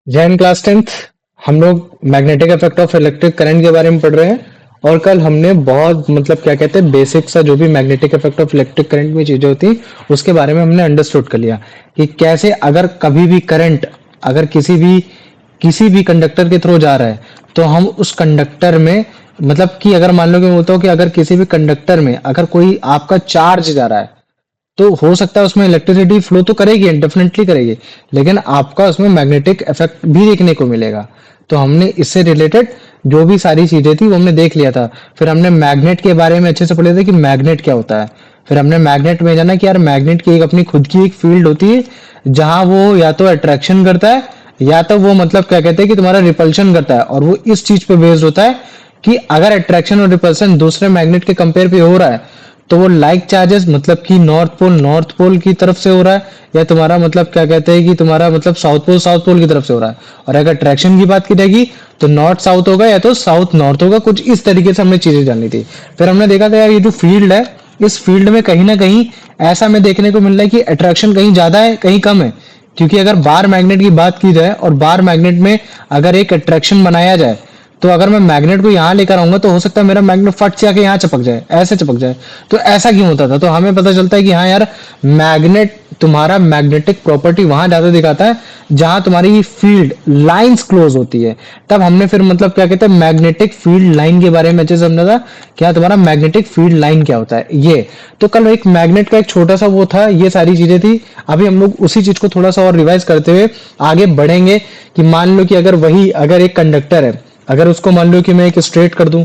जय Hind class 10th। हम लोग magnetic effect of electric current के बारे में पढ़ रहे हैं। और कल हमने बहुत मतलब क्या कहते हैं बेसिक सा जो भी magnetic effect of electric current में चीजें होती उसके बारे में हमने अंडरस्टूड कर लिया कि कैसे अगर कभी भी करंट अगर किसी भी कंडक्टर के थ्रू जा रहा है तो हम उस कंडक्टर में मतलब कि अगर मान लो कि बोलता हूँ कि अगर किसी भी कंडक्टर में अगर कोई आपका चार्ज जा रहा है तो हो सकता है उसमें इलेक्ट्रिसिटी फ्लो तो करेगी, डेफिनेटली करेगी, लेकिन आपका उसमें मैग्नेटिक इफेक्ट भी देखने को मिलेगा। तो हमने इससे रिलेटेड जो भी सारी चीजें थी वो हमने देख लिया था। फिर हमने मैग्नेट के बारे में अच्छे से पढ़े थे कि मैग्नेट क्या होता है। फिर हमने मैग्नेट में जाना कि यार मैग्नेट की एक अपनी खुद की एक फील्ड होती है जहां वो या तो अट्रैक्शन करता है या तो वो मतलब क्या कहते हैं कि तुम्हारा रिपल्शन करता है। और वो इस चीज पे बेस्ड होता है कि अगर अट्रैक्शन और रिपल्शन दूसरे मैग्नेट के कंपेयर पे हो रहा है तो वो लाइक चार्जेस मतलब कि नॉर्थ पोल की तरफ से हो रहा है या तुम्हारा मतलब क्या कहते हैं कि तुम्हारा मतलब साउथ पोल की तरफ से हो रहा है। और अगर अट्रैक्शन की बात की जाएगी तो नॉर्थ साउथ होगा या तो साउथ नॉर्थ होगा। कुछ इस तरीके से हमने चीजें जाननी थी। फिर हमने देखा था यार ये जो फील्ड है इस फील्ड में कहीं ना कहीं ऐसा हमें देखने को मिल रहा है कि अट्रैक्शन कहीं ज्यादा है कहीं कम है। क्योंकि अगर बार मैग्नेट की बात की जाए और बार मैग्नेट में अगर एक अट्रैक्शन बनाया जाए तो अगर मैं मैग्नेट को यहाँ लेकर आऊंगा तो हो सकता है मेरा मैग्नेट फट से आके यहाँ चिपक जाए, ऐसे चिपक जाए। तो ऐसा क्यों होता था? तो हमें पता चलता है कि हाँ यार मैग्नेट तुम्हारा मैग्नेटिक प्रॉपर्टी वहां ज्यादा दिखाता है जहां तुम्हारी फील्ड लाइंस क्लोज होती है। तब हमने फिर मतलब क्या कहते हैं मैग्नेटिक फील्ड लाइन के बारे में अच्छे से समझा था। क्या तुम्हारा मैग्नेटिक फील्ड लाइन क्या होता है ये। तो कल एक मैग्नेट का एक छोटा सा वो था, ये सारी चीजें थी। अभी हम लोग उसी चीज को थोड़ा सा और रिवाइज करते हुए आगे बढ़ेंगे कि मान लो कि अगर एक कंडक्टर है, अगर उसको मान लो कि मैं एक स्ट्रेट कर दूं,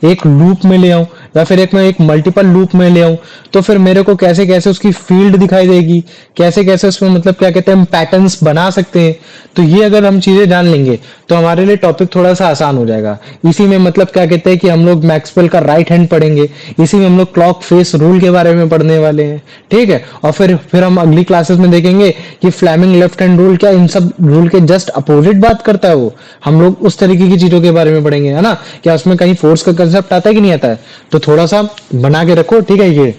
एक लूप में ले आऊं या फिर एक मल्टीपल लूप में ले आऊं, तो फिर मेरे को कैसे कैसे उसकी फील्ड दिखाई देगी, कैसे कैसे उसमें मतलब क्या कहते हैं हम पैटर्न्स बना सकते हैं। तो ये अगर हम चीजें जान लेंगे तो हमारे लिए टॉपिक थोड़ा सा आसान हो जाएगा। इसी में मतलब क्या कहते हैं कि हम लोग मैक्सवेल का राइट हैंड पढ़ेंगे। इसी में हम लोग क्लॉक फेस रूल के बारे में पढ़ने वाले हैं, ठीक है। और फिर हम अगली क्लासेस में देखेंगे कि फ्लेमिंग लेफ्ट हैंड रूल क्या इन सब रूल के जस्ट अपोजिट बात करता है वो। हम लोग उस तरीके की चीजों के बारे में पढ़ेंगे, है ना। क्या उसमें कहीं फोर्स का कंसेप्ट आता है कि नहीं आता है? तो थोड़ा सा बना के रखो, ठीक है। ये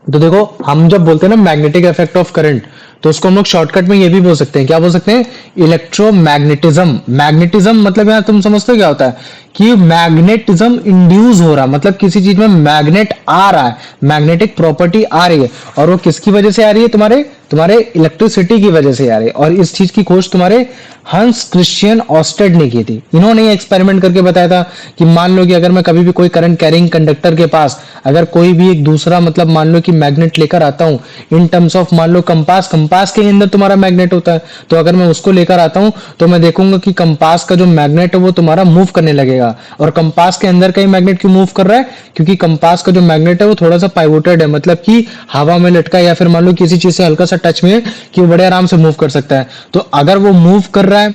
तो देखो हम जब बोलते हैं ना मैग्नेटिक इफेक्ट ऑफ करंट तो उसको हम लोग शॉर्टकट में ये भी बोल सकते हैं। क्या बोल सकते हैं? इलेक्ट्रोमैग्नेटिज्म। मैग्नेटिज्म मतलब यहाँ तुम समझते हो क्या होता है कि मैग्नेटिज्म इंड्यूस हो रहा, मतलब किसी चीज में मैग्नेट आ रहा है, मैग्नेटिक प्रॉपर्टी आ रही है। और वो किसकी वजह से आ रही है? तुम्हारे तुम्हारे इलेक्ट्रिसिटी की वजह से आ रही है। और इस चीज की खोज तुम्हारे हंस क्रिश्चियन ऑस्टेड ने की थी। इन्होंने एक्सपेरिमेंट करके बताया था कि मान लो कि अगर मैं कभी भी कोई करंट कैरिंग कंडक्टर के पास अगर कोई भी एक दूसरा मतलब मान लो कि मैग्नेट लेकर आता हूं इन टर्म्स ऑफ मान लो कंपास, कंपास के अंदर तुम्हारा मैग्नेट होता है। तो अगर मैं उसको लेकर आता हूं तो मैं देखूंगा कि कंपास का जो मैग्नेट है वो तुम्हारा मूव करने लगेगा। और कंपास के अंदर का ही मैग्नेट क्यों मूव कर रहा है? क्योंकि कंपास का जो मैग्नेट है वो थोड़ा सा पाइवोटेड है, मतलब कि हवा में लटका या फिर मान लो किसी चीज से हल्का सा टच में है कि वो बड़े आराम से मूव कर सकता है। तो अगर वो मूव कर रहा है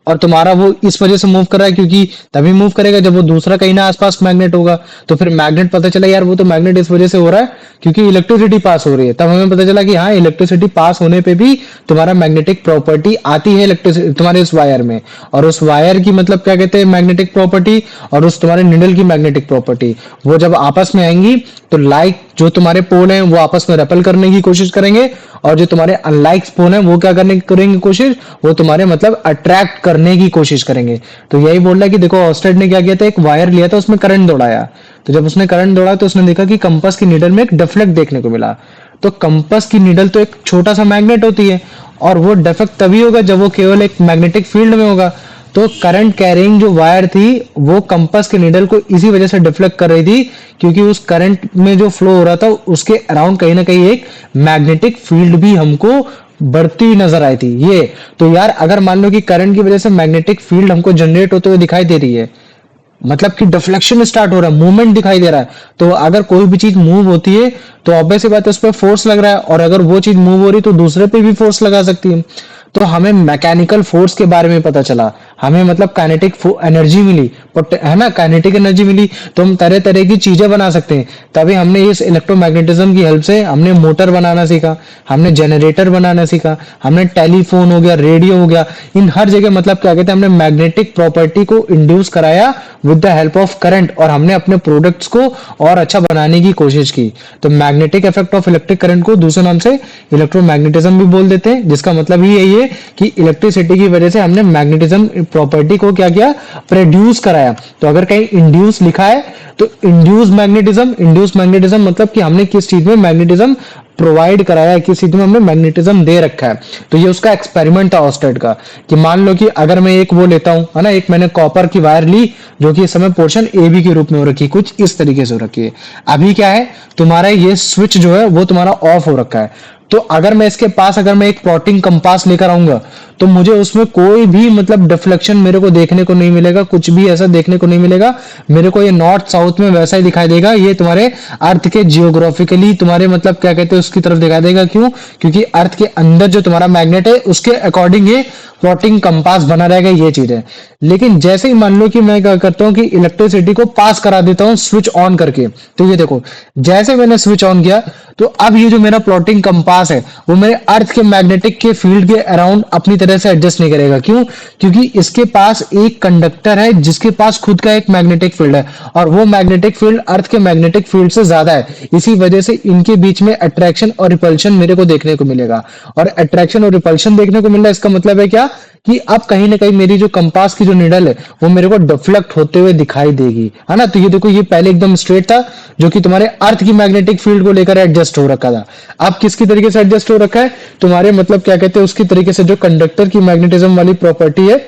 और तुम्हारा वो इस वजह से मूव कर रहा है क्योंकि तभी मूव करेगा जब वो दूसरा कहीं ना आसपास मैग्नेट होगा। तो फिर मैग्नेट पता चला यार वो तो मैग्नेट इस वजह से हो रहा है क्योंकि इलेक्ट्रिसिटी पास हो रही है। तब हमें पता चला कि हाँ इलेक्ट्रिसिटी पास होने पे भी तुम्हारा मैग्नेटिक प्रॉपर्टी आती है इलेक्ट्रिसिटी तुम्हारे उस वायर में। और उस वायर की मतलब क्या कहते हैं मैग्नेटिक प्रॉपर्टी और उस तुम्हारे निडल की मैग्नेटिक प्रॉपर्टी वो जब आपस में आएंगी तो लाइक जो तुम्हारे पोल हैं वो आपस में रेपल करने की कोशिश करेंगे और जो तुम्हारे अनलाइक पोल हैं वो क्या करने करेंगे कोशिश, वो तुम्हारे मतलब अट्रैक्ट करने की कोशिश करेंगे। तो यही बोल रहा है कि देखो ऑस्टेड ने क्या किया था, एक वायर लिया था उसमें करंट दौड़ाया। तो जब उसने करंट दौड़ा तो उसने देखा कि कंपास की नीडल में एक डिफ्लेक्ट देखने को मिला। तो कंपास की नीडल तो एक छोटा सा मैग्नेट होती है और वो डिफेक्ट तभी होगा जब वो केवल एक मैग्नेटिक फील्ड में होगा। तो करंट कैरिंग जो वायर थी वो कंपास के नीडल को इसी वजह से डिफ्लेक्ट कर रही थी क्योंकि उस करंट में जो फ्लो हो रहा था उसके अराउंड कहीं ना कहीं एक मैग्नेटिक फील्ड भी हमको बढ़ती हुई नजर आई थी। ये तो यार अगर मान लो कि करंट की वजह से मैग्नेटिक फील्ड हमको जनरेट होते हुए दिखाई दे रही है, मतलब कि डिफ्लेक्शन स्टार्ट हो रहा है, मूवमेंट दिखाई दे रहा है। तो अगर कोई भी चीज मूव होती है तो ऑब्वियस सी बात है उस पर फोर्स लग रहा है और अगर वो चीज मूव हो रही है तो दूसरे पे भी फोर्स लगा सकती है। तो हमें मैकेनिकल फोर्स के बारे में पता चला, हमें मतलब काइनेटिक एनर्जी मिली, है ना, काइनेटिक एनर्जी मिली। तो हम तरह तरह की चीजें बना सकते हैं। तभी हमने इस इलेक्ट्रोमैग्नेटिज्म की हेल्प से हमने मोटर बनाना सीखा, हमने जनरेटर बनाना सीखा, हमने टेलीफोन हो गया, रेडियो हो गया, इन हर जगह मतलब क्या कहते हैं हमने मैग्नेटिक प्रॉपर्टी को इंड्यूस कराया with the help of current और हमने अपने प्रोडक्ट्स को और अच्छा बनाने की कोशिश की। तो magnetic effect of electric current को दूसरे नाम से इलेक्ट्रोमैग्नेटिज्म भी बोल देते हैं, जिसका मतलब ही यही है ये कि इलेक्ट्रिसिटी की वजह से हमने मैग्नेटिज्म प्रॉपर्टी को क्या किया, प्रोड्यूस कराया। तो अगर कहीं इंड्यूस लिखा है तो इंड्यूस मैग्नेटिज्म मतलब कि हमने किस चीज में मैग्नेटिज्म प्रोवाइड कराया है, किस चीज में हमने मैग्नेटिज्म दे रखा है। तो ये उसका एक्सपेरिमेंट था ऑस्टेड का, कि मान लो कि अगर मैं एक वो लेता हूं, है ना, एक मैंने कॉपर की वायर ली जो कि इस समय पोर्शन ए बी के रूप में हो रखी है, कुछ इस तरीके से हो रखी है। अभी क्या है, तुम्हारा ये स्विच जो है वो तुम्हारा ऑफ हो रखा है। तो अगर मैं इसके पास अगर मैं एक प्लॉटिंग कंपास लेकर आऊंगा तो मुझे उसमें कोई भी मतलब डिफ्लेक्शन मेरे को देखने को नहीं मिलेगा, कुछ भी ऐसा देखने को नहीं मिलेगा। मेरे को ये नॉर्थ साउथ में वैसा ही दिखाई देगा, ये तुम्हारे अर्थ के जियोग्राफिकली तुम्हारे मतलब क्या कहते हैं उसकी तरफ दिखाई देगा। क्यों? क्योंकि अर्थ के अंदर जो तुम्हारा मैग्नेट है उसके अकॉर्डिंग ये प्लॉटिंग कंपास बना रहेगा, ये चीज है। लेकिन जैसे ही मान लो कि मैं क्या करता हूं कि इलेक्ट्रिसिटी को पास करा देता हूं स्विच ऑन करके, तो ये देखो जैसे मैंने स्विच ऑन किया तो अब ये जो मेरा प्लॉटिंग कंपास है वो मेरे अर्थ के मैग्नेटिक के फील्ड के अराउंड अपनी तरह से एडजस्ट नहीं करेगा। क्यों? क्योंकि इसके पास एक कंडक्टर है जिसके पास खुद का एक मैग्नेटिक फील्ड है, और वो मैग्नेटिक फील्ड अर्थ के मैग्नेटिक फील्ड से ज्यादा है। इसी वजह से इनके बीच में अट्रैक्शन और रिपल्शन मेरे को देखने को मिलेगा। और अट्रैक्शन और रिपल्शन देखने को मिल रहा है, इसका मतलब है क्या, कि अब कहीं ना कहीं मेरी जो कंपास की जो निडल है वो मेरे को डिफ्लेक्ट होते हुए दिखाई देगी, है ना। तो ये देखो, ये पहले एकदम स्ट्रेट था जो कि तुम्हारे अर्थ की मैग्नेटिक फील्ड को लेकर एडजस्ट हो रखा था। अब किसकी तरीके से एडजस्ट हो रखा है, तुम्हारे मतलब क्या कहते हैं उसकी तरीके से, जो कंडक्टर की मैग्नेटिज्म वाली प्रॉपर्टी है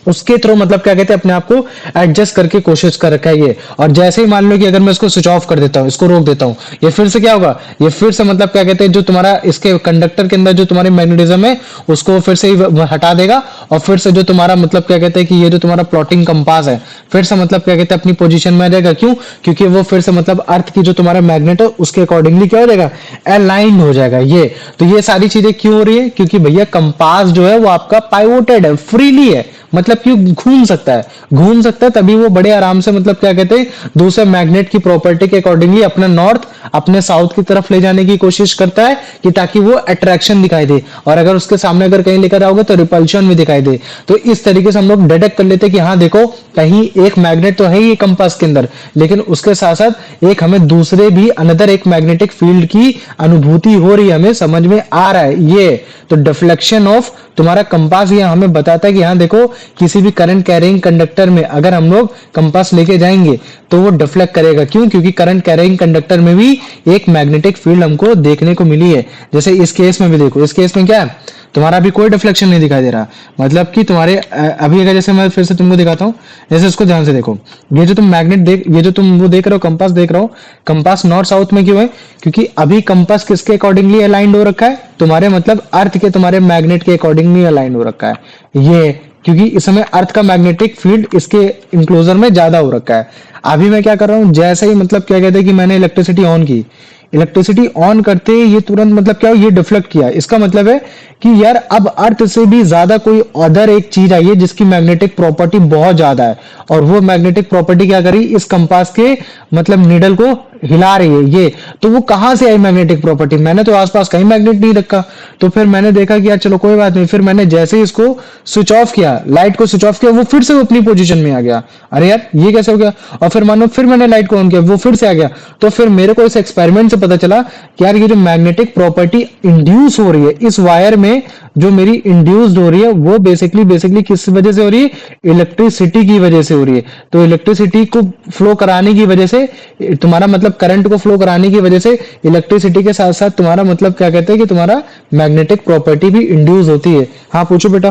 उसके थ्रू मतलब क्या कहते हैं अपने आप को एडजस्ट करके कोशिश कर रखा है ये। और जैसे ही मान लो कि अगर मैं इसको स्विच ऑफ कर देता हूं, इसको रोक देता हूं, ये फिर से क्या होगा, ये फिर से मतलब क्या कहते हैं जो तुम्हारा इसके कंडक्टर के अंदर जो तुम्हारी मैग्नेटिज्म है उसको फिर से हटा देगा, और फिर से जो तुम्हारा मतलब क्या कहते हैं कि ये जो तुम्हारा प्लॉटिंग कंपास है फिर से मतलब क्या कहते हैं अपनी पोजीशन में आ जाएगा। क्यों? क्योंकि वो फिर से मतलब अर्थ की जो तुम्हारा मैग्नेट है उसके अकॉर्डिंगली क्या हो जाएगा, अलाइन हो जाएगा ये। तो ये सारी चीजें क्यों हो रही है, क्योंकि भैया कंपास जो है वो आपका पाइवोटेड है, फ्रीली है, मतलब क्यों घूम सकता है, घूम सकता है, तभी वो बड़े आराम से मतलब क्या कहते हैं दूसरे मैग्नेट की प्रॉपर्टी के अकॉर्डिंगली अपना नॉर्थ अपने साउथ की तरफ ले जाने की कोशिश करता है, कि ताकि वो अट्रैक्शन दिखाई दे, और अगर उसके सामने अगर कहीं लेकर आओगे तो रिपल्शन भी दिखाई दे। तो इस तरीके से हम लोग डिटेक्ट कर लेते हैं कि हाँ देखो, कहीं एक मैग्नेट तो है ही कंपास के अंदर, लेकिन उसके साथ साथ एक हमें दूसरे भी अनदर एक मैग्नेटिक फील्ड की अनुभूति हो रही है, हमें समझ में आ रहा है ये। तो डिफ्लेक्शन ऑफ तुम्हारा कंपास ये हमें बताता है कि हाँ देखो, किसी भी करंट कैरिंग कंडक्टर में अगर हम लोग कंपास लेके जाएंगे तो वो डिफ्लेक्ट करेगा। क्यों? क्योंकि करंट कैरिंग कंडक्टर में भी एक मैग्नेटिक फील्ड हमको देखने को मिली है। जैसे इस केस में भी देखो, इस केस में क्या है, तुम्हारा अभी कोई डिफ्लेक्शन नहीं दिखाई दे रहा, मतलब कि तुम्हारे अभी अगर जैसे मैं फिर से तुमको दिखाता हूँ, जैसे इसको ध्यान से देखो, ये जो तुम मैग्नेट देख, ये जो तुम वो देख रहे हो कंपास देख रहे हो, कंपास नॉर्थ साउथ में क्यों है, क्योंकि अभी कंपास किसके अकॉर्डिंगली अलाइंड हो रखा है, तुम्हारे मतलब अर्थ के तुम्हारे मैग्नेट के अकॉर्डिंगली अलाइंड हो रखा है ये, क्योंकि इस समय अर्थ का मैग्नेटिक फील्ड इसके इंक्लोजर में ज्यादा हो रखा है। अभी मैं क्या कर रहा हूँ, जैसे ही मतलब क्या कहते हैं कि मैंने इलेक्ट्रिसिटी ऑन की, इलेक्ट्रिसिटी ऑन करते ही ये तुरंत मतलब क्या, ये डिफ्लेक्ट किया। इसका मतलब है कि यार अब अर्थ से भी ज्यादा कोई अदर एक चीज आई है जिसकी मैग्नेटिक प्रॉपर्टी बहुत ज्यादा है, और वो मैग्नेटिक प्रॉपर्टी क्या करी, इस कंपास के मतलब नीडल को हिला रही है ये। तो वो कहां से आई मैग्नेटिक प्रॉपर्टी, मैंने तो आसपास कहीं मैग्नेट नहीं रखा। तो फिर मैंने देखा कि यार चलो कोई बात नहीं, फिर मैंने जैसे ही इसको स्विच ऑफ किया, लाइट को स्विच ऑफ किया, वो फिर से अपनी पोजीशन में आ गया। अरे यार ये कैसे हो गया, और फिर मानो फिर मैंने लाइट को ऑन किया, वो फिर से आ गया। तो फिर मेरे को इस एक्सपेरिमेंट से पता चला कि यार ये जो मैग्नेटिक प्रॉपर्टी इंड्यूस हो रही है इस वायर में, जो मेरी इंड्यूस्ड हो रही है, वो बेसिकली किस वजह से हो रही है, इलेक्ट्रिसिटी की वजह से हो रही है। तो इलेक्ट्रिसिटी को फ्लो कराने की वजह से, तुम्हारा मतलब करंट को फ्लो कराने की वजह से इलेक्ट्रिसिटी के साथ साथ तुम्हारा मतलब क्या कहते हैं कि तुम्हारा मैग्नेटिक प्रॉपर्टी भी इंड्यूस होती है। हाँ पूछो बेटा।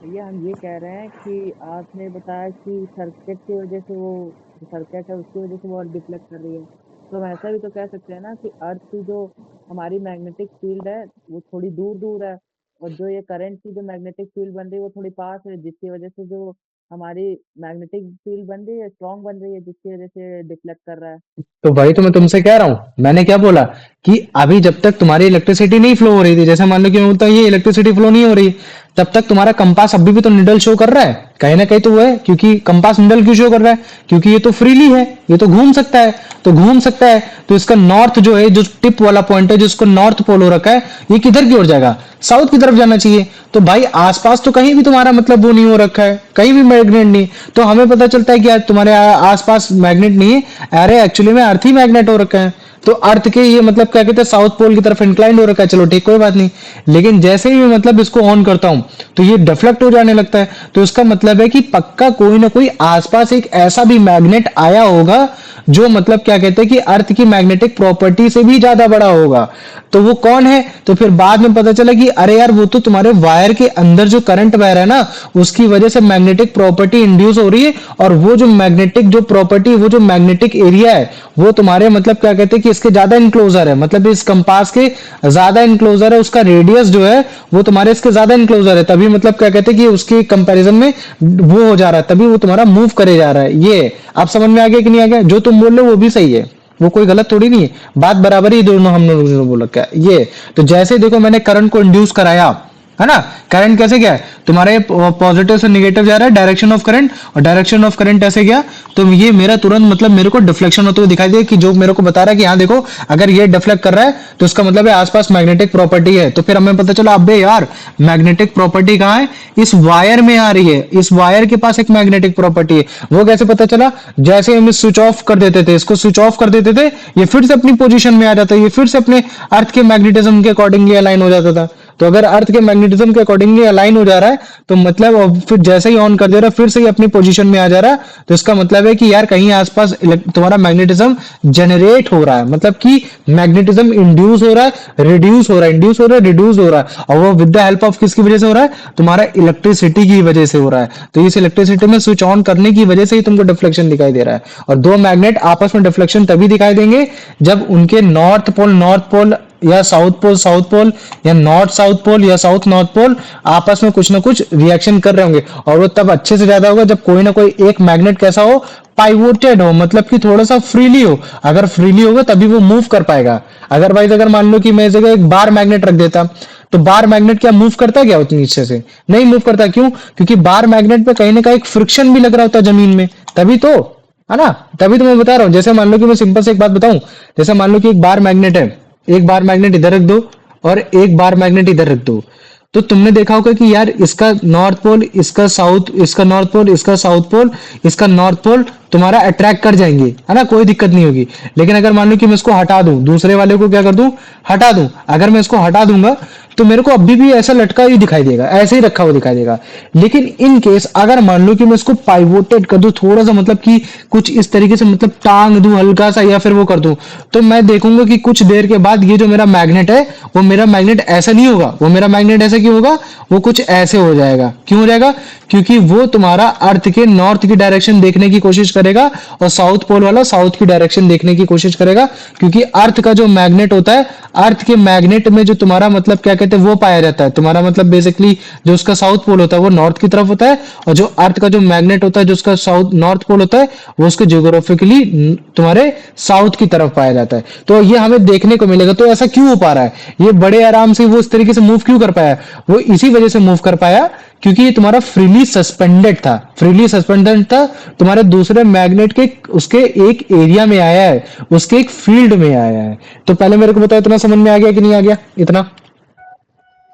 भैया हम ये कह रहे हैं कि आपने बताया कि सर्किट की वजह से वो जो सर्किट है उसकी वजह से वो डिफ्लेक्ट कर रही है। तो हम ऐसा भी तो कह सकते हैं ना कि अर्थ की जो हमारी मैग्नेटिक फील्ड है वो थोड़ी दूर दूर है, और जो ये करंट की जो मैग्नेटिक फील्ड बन रही है वो थोड़ी पास है, जिसकी वजह से जो हमारी मैग्नेटिक फील्ड बन रही है स्ट्रांग बन रही है, जिसकी वजह से डिफ्लेक्ट कर रहा है। तो भाई तो मैं तुमसे कह रहा हूं, मैंने क्या बोला कि अभी जब तक तुम्हारी इलेक्ट्रिसिटी नहीं फ्लो हो रही थी, जैसे मान लो कि मैं बोलता हूं ये इलेक्ट्रिसिटी फ्लो नहीं हो रही, तब तक तुम्हारा कंपास अभी भी तो निडल शो कर रहा है, कहीं ना कहीं तो वो है। क्योंकि कंपास निडल क्यों शो कर रहा है, क्योंकि ये तो फ्रीली है, ये तो घूम सकता है। तो घूम सकता है तो इसका नॉर्थ जो है, जो टिप वाला पॉइंट है जिसको नॉर्थ पोल हो रखा है, ये किधर की ओर जाएगा, साउथ की तरफ जाना चाहिए। तो भाई आसपास तो कहीं भी तुम्हारा मतलब वो नहीं हो रखा है, कहीं भी मैग्नेट नहीं। तो हमें पता चलता है कि यार तुम्हारे आसपास मैग्नेट नहीं है, अरे एक्चुअली में अर्थ ही मैग्नेट हो रखा है। तो अर्थ के ये मतलब क्या कहते हैं साउथ पोल की तरफ इंक्लाइंड हो रखा है, चलो ठीक कोई बात नहीं। लेकिन जैसे ही मैं मतलब इसको ऑन करता हूं तो ये डिफ्लेक्ट हो जाने लगता है, तो इसका मतलब है कि पक्का कोई ना कोई आसपास एक ऐसा भी मैग्नेट आया होगा जो मतलब क्या कहते हैं कि अर्थ की मैग्नेटिक प्रॉपर्टी से भी ज्यादा बड़ा होगा। तो वो कौन है? तो फिर बाद में पता चला कि अरे यार वो तो तुम्हारे वायर के अंदर जो करंट बह रहा है ना, उसकी वजह से मैग्नेटिक प्रॉपर्टी इंड्यूस हो रही है, और वो जो मैग्नेटिक जो प्रॉपर्टी, वो जो मैग्नेटिक एरिया है वो तुम्हारे मतलब क्या कहते हैं कि इसके ज्यादा इनक्लोजर है, मतलब इस कंपास के ज्यादा इनक्लोजर है, उसका रेडियस जो है वो तुम्हारे इसके ज्यादा इनक्लोजर है, तभी मतलब क्या कहते हैं कि उसके कंपैरिजन में वो हो जा रहा है, तभी वो तुम्हारा मूव करे जा रहा है। ये आप समझ में आ गया कि नहीं आ गया? जो तुम बोल रहे हो वो भी सही है, वो कोई गलत थोड़ी नहीं है, बात बराबर ही दोनों हम लोगों ने बोल रखा है। ये तो जैसे देखो मैंने करंट को इंड्यूस कराया है ना, करंट कैसे गया है, तुम्हारे पॉजिटिव से निगेटिव जा रहा है डायरेक्शन ऑफ करंट, और डायरेक्शन ऑफ करंट ऐसे गया, तो ये मेरा तुरंत मतलब मेरे को डिफ्लेक्शन होते हुए दिखाई दे, कि जो मेरे को बता रहा है कि हाँ देखो अगर ये डिफ्लेक्ट कर रहा है तो इसका मतलब है आसपास मैग्नेटिक प्रॉपर्टी है। तो फिर हमें पता चला अबे यार मैग्नेटिक प्रॉपर्टी कहाँ है, इस वायर में आ रही है, इस वायर के पास एक मैग्नेटिक प्रॉपर्टी है। वो कैसे पता चला? जैसे हम स्विच ऑफ कर देते थे, इसको स्विच ऑफ कर देते थे, ये फिर से अपनी पोजीशन में आ जाता है, ये फिर से अपने अर्थ के मैग्नेटिज्म के अकॉर्डिंगली अलाइन हो जाता था। तो अगर अर्थ के मैग्नेटिज्म के अकॉर्डिंगली अलाइन हो जा रहा है तो मतलब अब फिर जैसे ही ऑन कर दे रहा है फिर से ही अपनी पोजीशन में आ जा रहा है, तो इसका मतलब है कि यार कहीं आसपास तुम्हारा मैग्नेटिज्म जनरेट हो रहा है, मतलब कि मैग्नेटिज्म इंड्यूस हो रहा है, रिड्यूस हो रहा है, इंड्यूस हो रहा है, रिड्यूस हो रहा है, और वो विद द हेल्प ऑफ किसकी वजह से हो रहा है? तुम्हारा इलेक्ट्रिसिटी की वजह से हो रहा है। तो इस इलेक्ट्रिसिटी में स्विच ऑन करने की वजह से ही तुमको डिफ्लेक्शन दिखाई दे रहा है। और दो मैग्नेट आपस में डिफ्लेक्शन तभी दिखाई देंगे जब उनके नॉर्थ पोल या साउथ पोल या नॉर्थ साउथ पोल या साउथ नॉर्थ पोल आपस में कुछ ना कुछ रिएक्शन कर रहे होंगे, और वो तब अच्छे से ज्यादा होगा जब कोई ना कोई एक मैग्नेट कैसा हो, पाइवोटेड हो, मतलब कि थोड़ा सा फ्रीली हो। अगर फ्रीली होगा तभी वो मूव कर पाएगा। अदरवाइज अगर मान लो कि मैं इस जगह एक बार मैग्नेट रख देता, तो बार मैग्नेट क्या मूव करता क्या उतनी नीचे से? नहीं मूव करता। क्यों? क्योंकि बार मैग्नेट पे कहीं ना कहीं एक फ्रिक्शन भी लग रहा होता है जमीन में, तभी तो, है ना? तभी तो मैं बता रहा हूँ। जैसे मान लो कि मैं सिंपल से एक बात बताऊं, जैसे मान लो कि एक बार मैग्नेट है, एक बार मैग्नेट इधर रख दो और एक बार मैग्नेट इधर रख दो, तो तुमने देखा होगा कि यार इसका नॉर्थ पोल, इसका साउथ, इसका नॉर्थ पोल, इसका साउथ पोल, इसका नॉर्थ पोल तुम्हारा अट्रैक्ट कर जाएंगे, है ना, कोई दिक्कत नहीं होगी। लेकिन अगर मान लो कि मैं इसको हटा दूं, दूसरे वाले को क्या कर दूं, हटा दूं, अगर मैं इसको हटा दूंगा तो मेरे को अभी भी ऐसा लटका ही दिखाई देगा, ऐसे ही रखा हुआ दिखाई देगा। लेकिन इन केस अगर मान लो कि मैं इसको पाइवोटेड कर दूं थोड़ा सा, मतलब कि कुछ इस तरीके से, मतलब टांग दूं हल्का सा या फिर वो कर दूं, तो मैं देखूंगा कि कुछ देर के बाद ये जो मेरा मैग्नेट है वो मेरा मैग्नेट ऐसा नहीं होगा, वो मेरा मैग्नेट ऐसा क्यों होगा, वो कुछ ऐसे हो जाएगा। क्यों हो जाएगा? क्योंकि वो तुम्हारा अर्थ के नॉर्थ की डायरेक्शन देखने की कोशिश करेगा और साउथ पोल वाला साउथ की डायरेक्शन देखने की कोशिश करेगा। क्योंकि अर्थ का जो मैग्नेट होता है, अर्थ के मैग्नेट में जो तुम्हारा मतलब क्या कहते हैं वो पाया जाता है, तुम्हारा मतलब बेसिकली जो उसका साउथ पोल होता है वो नॉर्थ की तरफ होता है, और जो अर्थ का जो मैग्नेट होता है जो उसका साउथ नॉर्थ पोल होता है वो उसके जियोग्राफिकली तुम्हारे साउथ की तरफ पाया जाता है। तो ये हमें देखने को मिलेगा। तो ऐसा क्यों हो पा रहा है? ये बड़े आराम से वो इस तरीके से मूव क्यों कर पाया? वो इसी वजह से मूव कर पाया क्योंकि ये तुम्हारा फ्रीली सस्पेंडेड था, फ्रीली सस्पेंडेड था, तुम्हारे दूसरे मैग्नेट के उसके एक एरिया में आया है, उसके एक फील्ड में आया है। तो पहले मेरे को बताओ इतना समझ में आ गया कि नहीं आ गया? इतना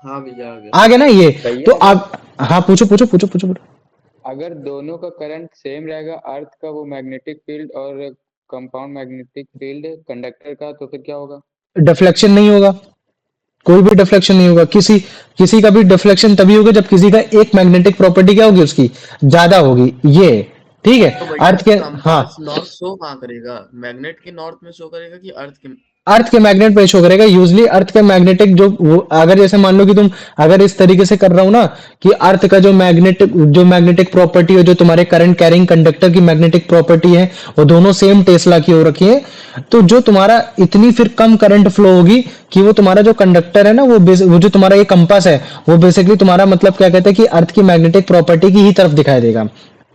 हाँ भैया आ गया। आ गया ना ये? सही तो है। आप हाँ पूछो पूछो पूछो पूछो पूछो। अगर दोनों का करंट सेम रहेगा, अर्थ का वो मैग्नेटिक फील्ड और कंपाउंड मैग्नेटिक फील्ड कंडक्टर का, तो फिर क्या होगा? डिफ्लेक्शन नहीं होगा, कोई भी डिफ्लेक्शन नहीं होगा। किसी किसी का भी डिफ्लेक्शन तभी होगा जब किसी का एक मैग्नेटिक प्रॉपर्टी क्या होगी, उसकी ज्यादा होगी। ये ठीक तो है भैया अर्थ के। हाँ, कंपास नॉर्थ शो कहाँ करेगा, मैग्नेट के नॉर्थ में शो करेगा कि अर्थ के? अर्थ के मैग्नेट पे शो करेगा यूजली। अर्थ के मैग्नेटिक जो अगर जैसे मान लो कि तुम अगर इस तरीके से कर रहा हो ना कि अर्थ का जो मैग्नेटिक प्रॉपर्टी है, जो तुम्हारे करंट कैरिंग कंडक्टर की मैग्नेटिक प्रॉपर्टी है, वो दोनों सेम टेस्ला की हो रखी है, तो जो तुम्हारा इतनी फिर कम करंट फ्लो होगी कि वो तुम्हारा जो कंडक्टर है ना, वो जो तुम्हारा ये कंपास है वो बेसिकली तुम्हारा मतलब क्या कहते हैं कि अर्थ की मैग्नेटिक प्रॉपर्टी की ही तरफ दिखाई देगा।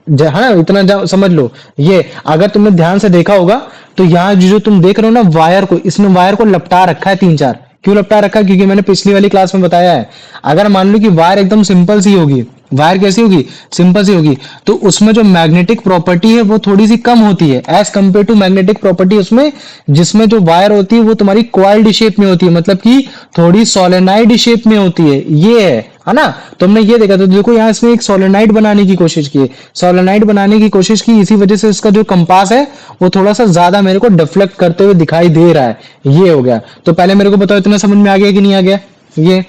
हाँ, इतना समझ लो। ये अगर तुमने ध्यान से देखा होगा तो यहाँ जो तुम देख रहे हो ना वायर को, इसने वायर को लपटा रखा है तीन चार। क्यों लपटा रखा है? क्योंकि मैंने पिछली वाली क्लास में बताया है, अगर मान लो कि वायर एकदम सिंपल सी होगी, वायर कैसी होगी, सिंपल सी होगी। तो उसमें जो मैग्नेटिक प्रॉपर्टी है वो थोड़ी सी कम होती है as compare to magnetic property उसमें, जिसमें जो वायर होती है वो तुम्हारी क्वाइल्ड शेप में होती है, मतलब कि थोड़ी सोलेनाइड शेप में होती है, ये है ना। तो हमने ये देखा, तो देखो यहाँ इसमें एक सोलेनाइड बनाने की कोशिश की, सोलेनाइड बनाने की कोशिश की, इसी वजह से इसका जो कंपास है वो थोड़ा सा ज्यादा मेरे को डिफ्लेक्ट करते हुए दिखाई दे रहा है, ये हो गया। तो पहले मेरे को बताओ इतना समझ में आ गया कि नहीं आ गया। ये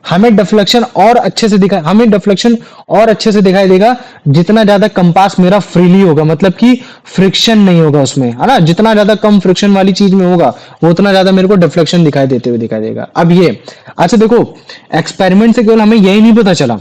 हमें डिफ्लेक्शन और अच्छे से दिखाई देगा जितना ज्यादा कंपास मेरा फ्रीली होगा, मतलब कि फ्रिक्शन नहीं होगा उसमें, है ना। जितना ज्यादा कम फ्रिक्शन वाली चीज में होगा वो उतना ज्यादा मेरे को डिफ्लेक्शन दिखाई देते हुए दिखाई देगा। अब ये अच्छा देखो, एक्सपेरिमेंट से केवल हमें यही नहीं पता चला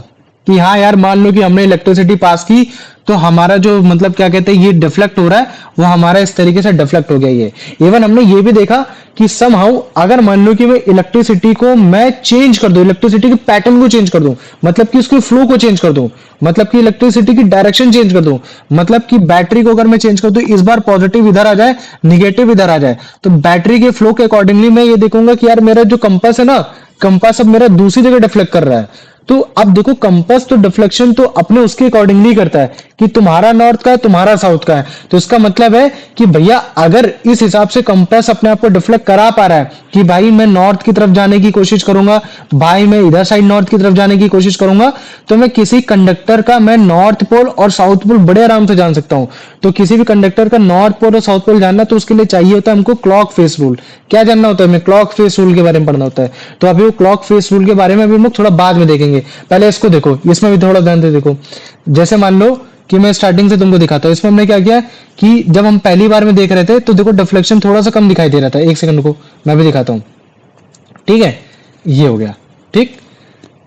कि हाँ यार मान लो कि हमने इलेक्ट्रिसिटी पास की तो हमारा जो मतलब क्या कहते हैं ये डिफ्लेक्ट हो रहा है, वो हमारा इस तरीके से डिफ्लेक्ट हो गया। ये इवन हमने ये भी देखा कि समहाउ अगर मान लो कि मैं इलेक्ट्रिसिटी को मैं चेंज कर दूं, इलेक्ट्रिसिटी के पैटर्न को चेंज कर दूं, मतलब कि उसके फ्लो को चेंज कर दूं, मतलब कि इलेक्ट्रिसिटी की डायरेक्शन चेंज कर दूं, मतलब कि बैटरी को अगर मैं चेंज कर दूं, इस बार पॉजिटिव इधर आ जाए, निगेटिव इधर आ जाए, तो बैटरी के फ्लो के अकॉर्डिंगली मैं ये देखूंगा कि यार मेरा जो कंपास है ना, कंपास अब मेरा दूसरी जगह डिफ्लेक्ट कर रहा है। तो अब देखो कंपास तो डिफ्लेक्शन तो अपने उसके अकॉर्डिंगली करता है कि तुम्हारा नॉर्थ का है तुम्हारा साउथ का है, तो इसका मतलब है कि भैया अगर इस हिसाब से कंपास अपने आप को डिफ्लेक्ट करा पा रहा है कि भाई मैं नॉर्थ की तरफ जाने की कोशिश करूंगा, भाई मैं इधर साइड नॉर्थ की तरफ जाने की कोशिश करूंगा, तो मैं किसी कंडक्टर का मैं नॉर्थ पोल और साउथ पोल बड़े आराम से जान सकता हूं। तो किसी भी कंडक्टर का नॉर्थ पोल और साउथ पोल जानना तो उसके लिए चाहिए होता है हमको क्लॉक फेस रूल। क्या जानना होता है, हमें क्लॉक फेस रूल के बारे में पढ़ना होता है। तो अभी वो क्लॉक फेस रूल के बारे में अभी हम लोग थोड़ा बाद में देखेंगे, पहले इसको देखो, इसमें भी थोड़ा ध्यान से देखो। जैसे मान लो कि मैं स्टार्टिंग से तुमको दिखाता हूँ, इसमें हमने क्या किया कि जब हम पहली बार में देख रहे थे तो देखो डिफ्लेक्शन थोड़ा सा कम दिखाई दे रहा था, एक सेकंड को मैं भी दिखाता हूँ। ठीक है, ये हो गया। ठीक,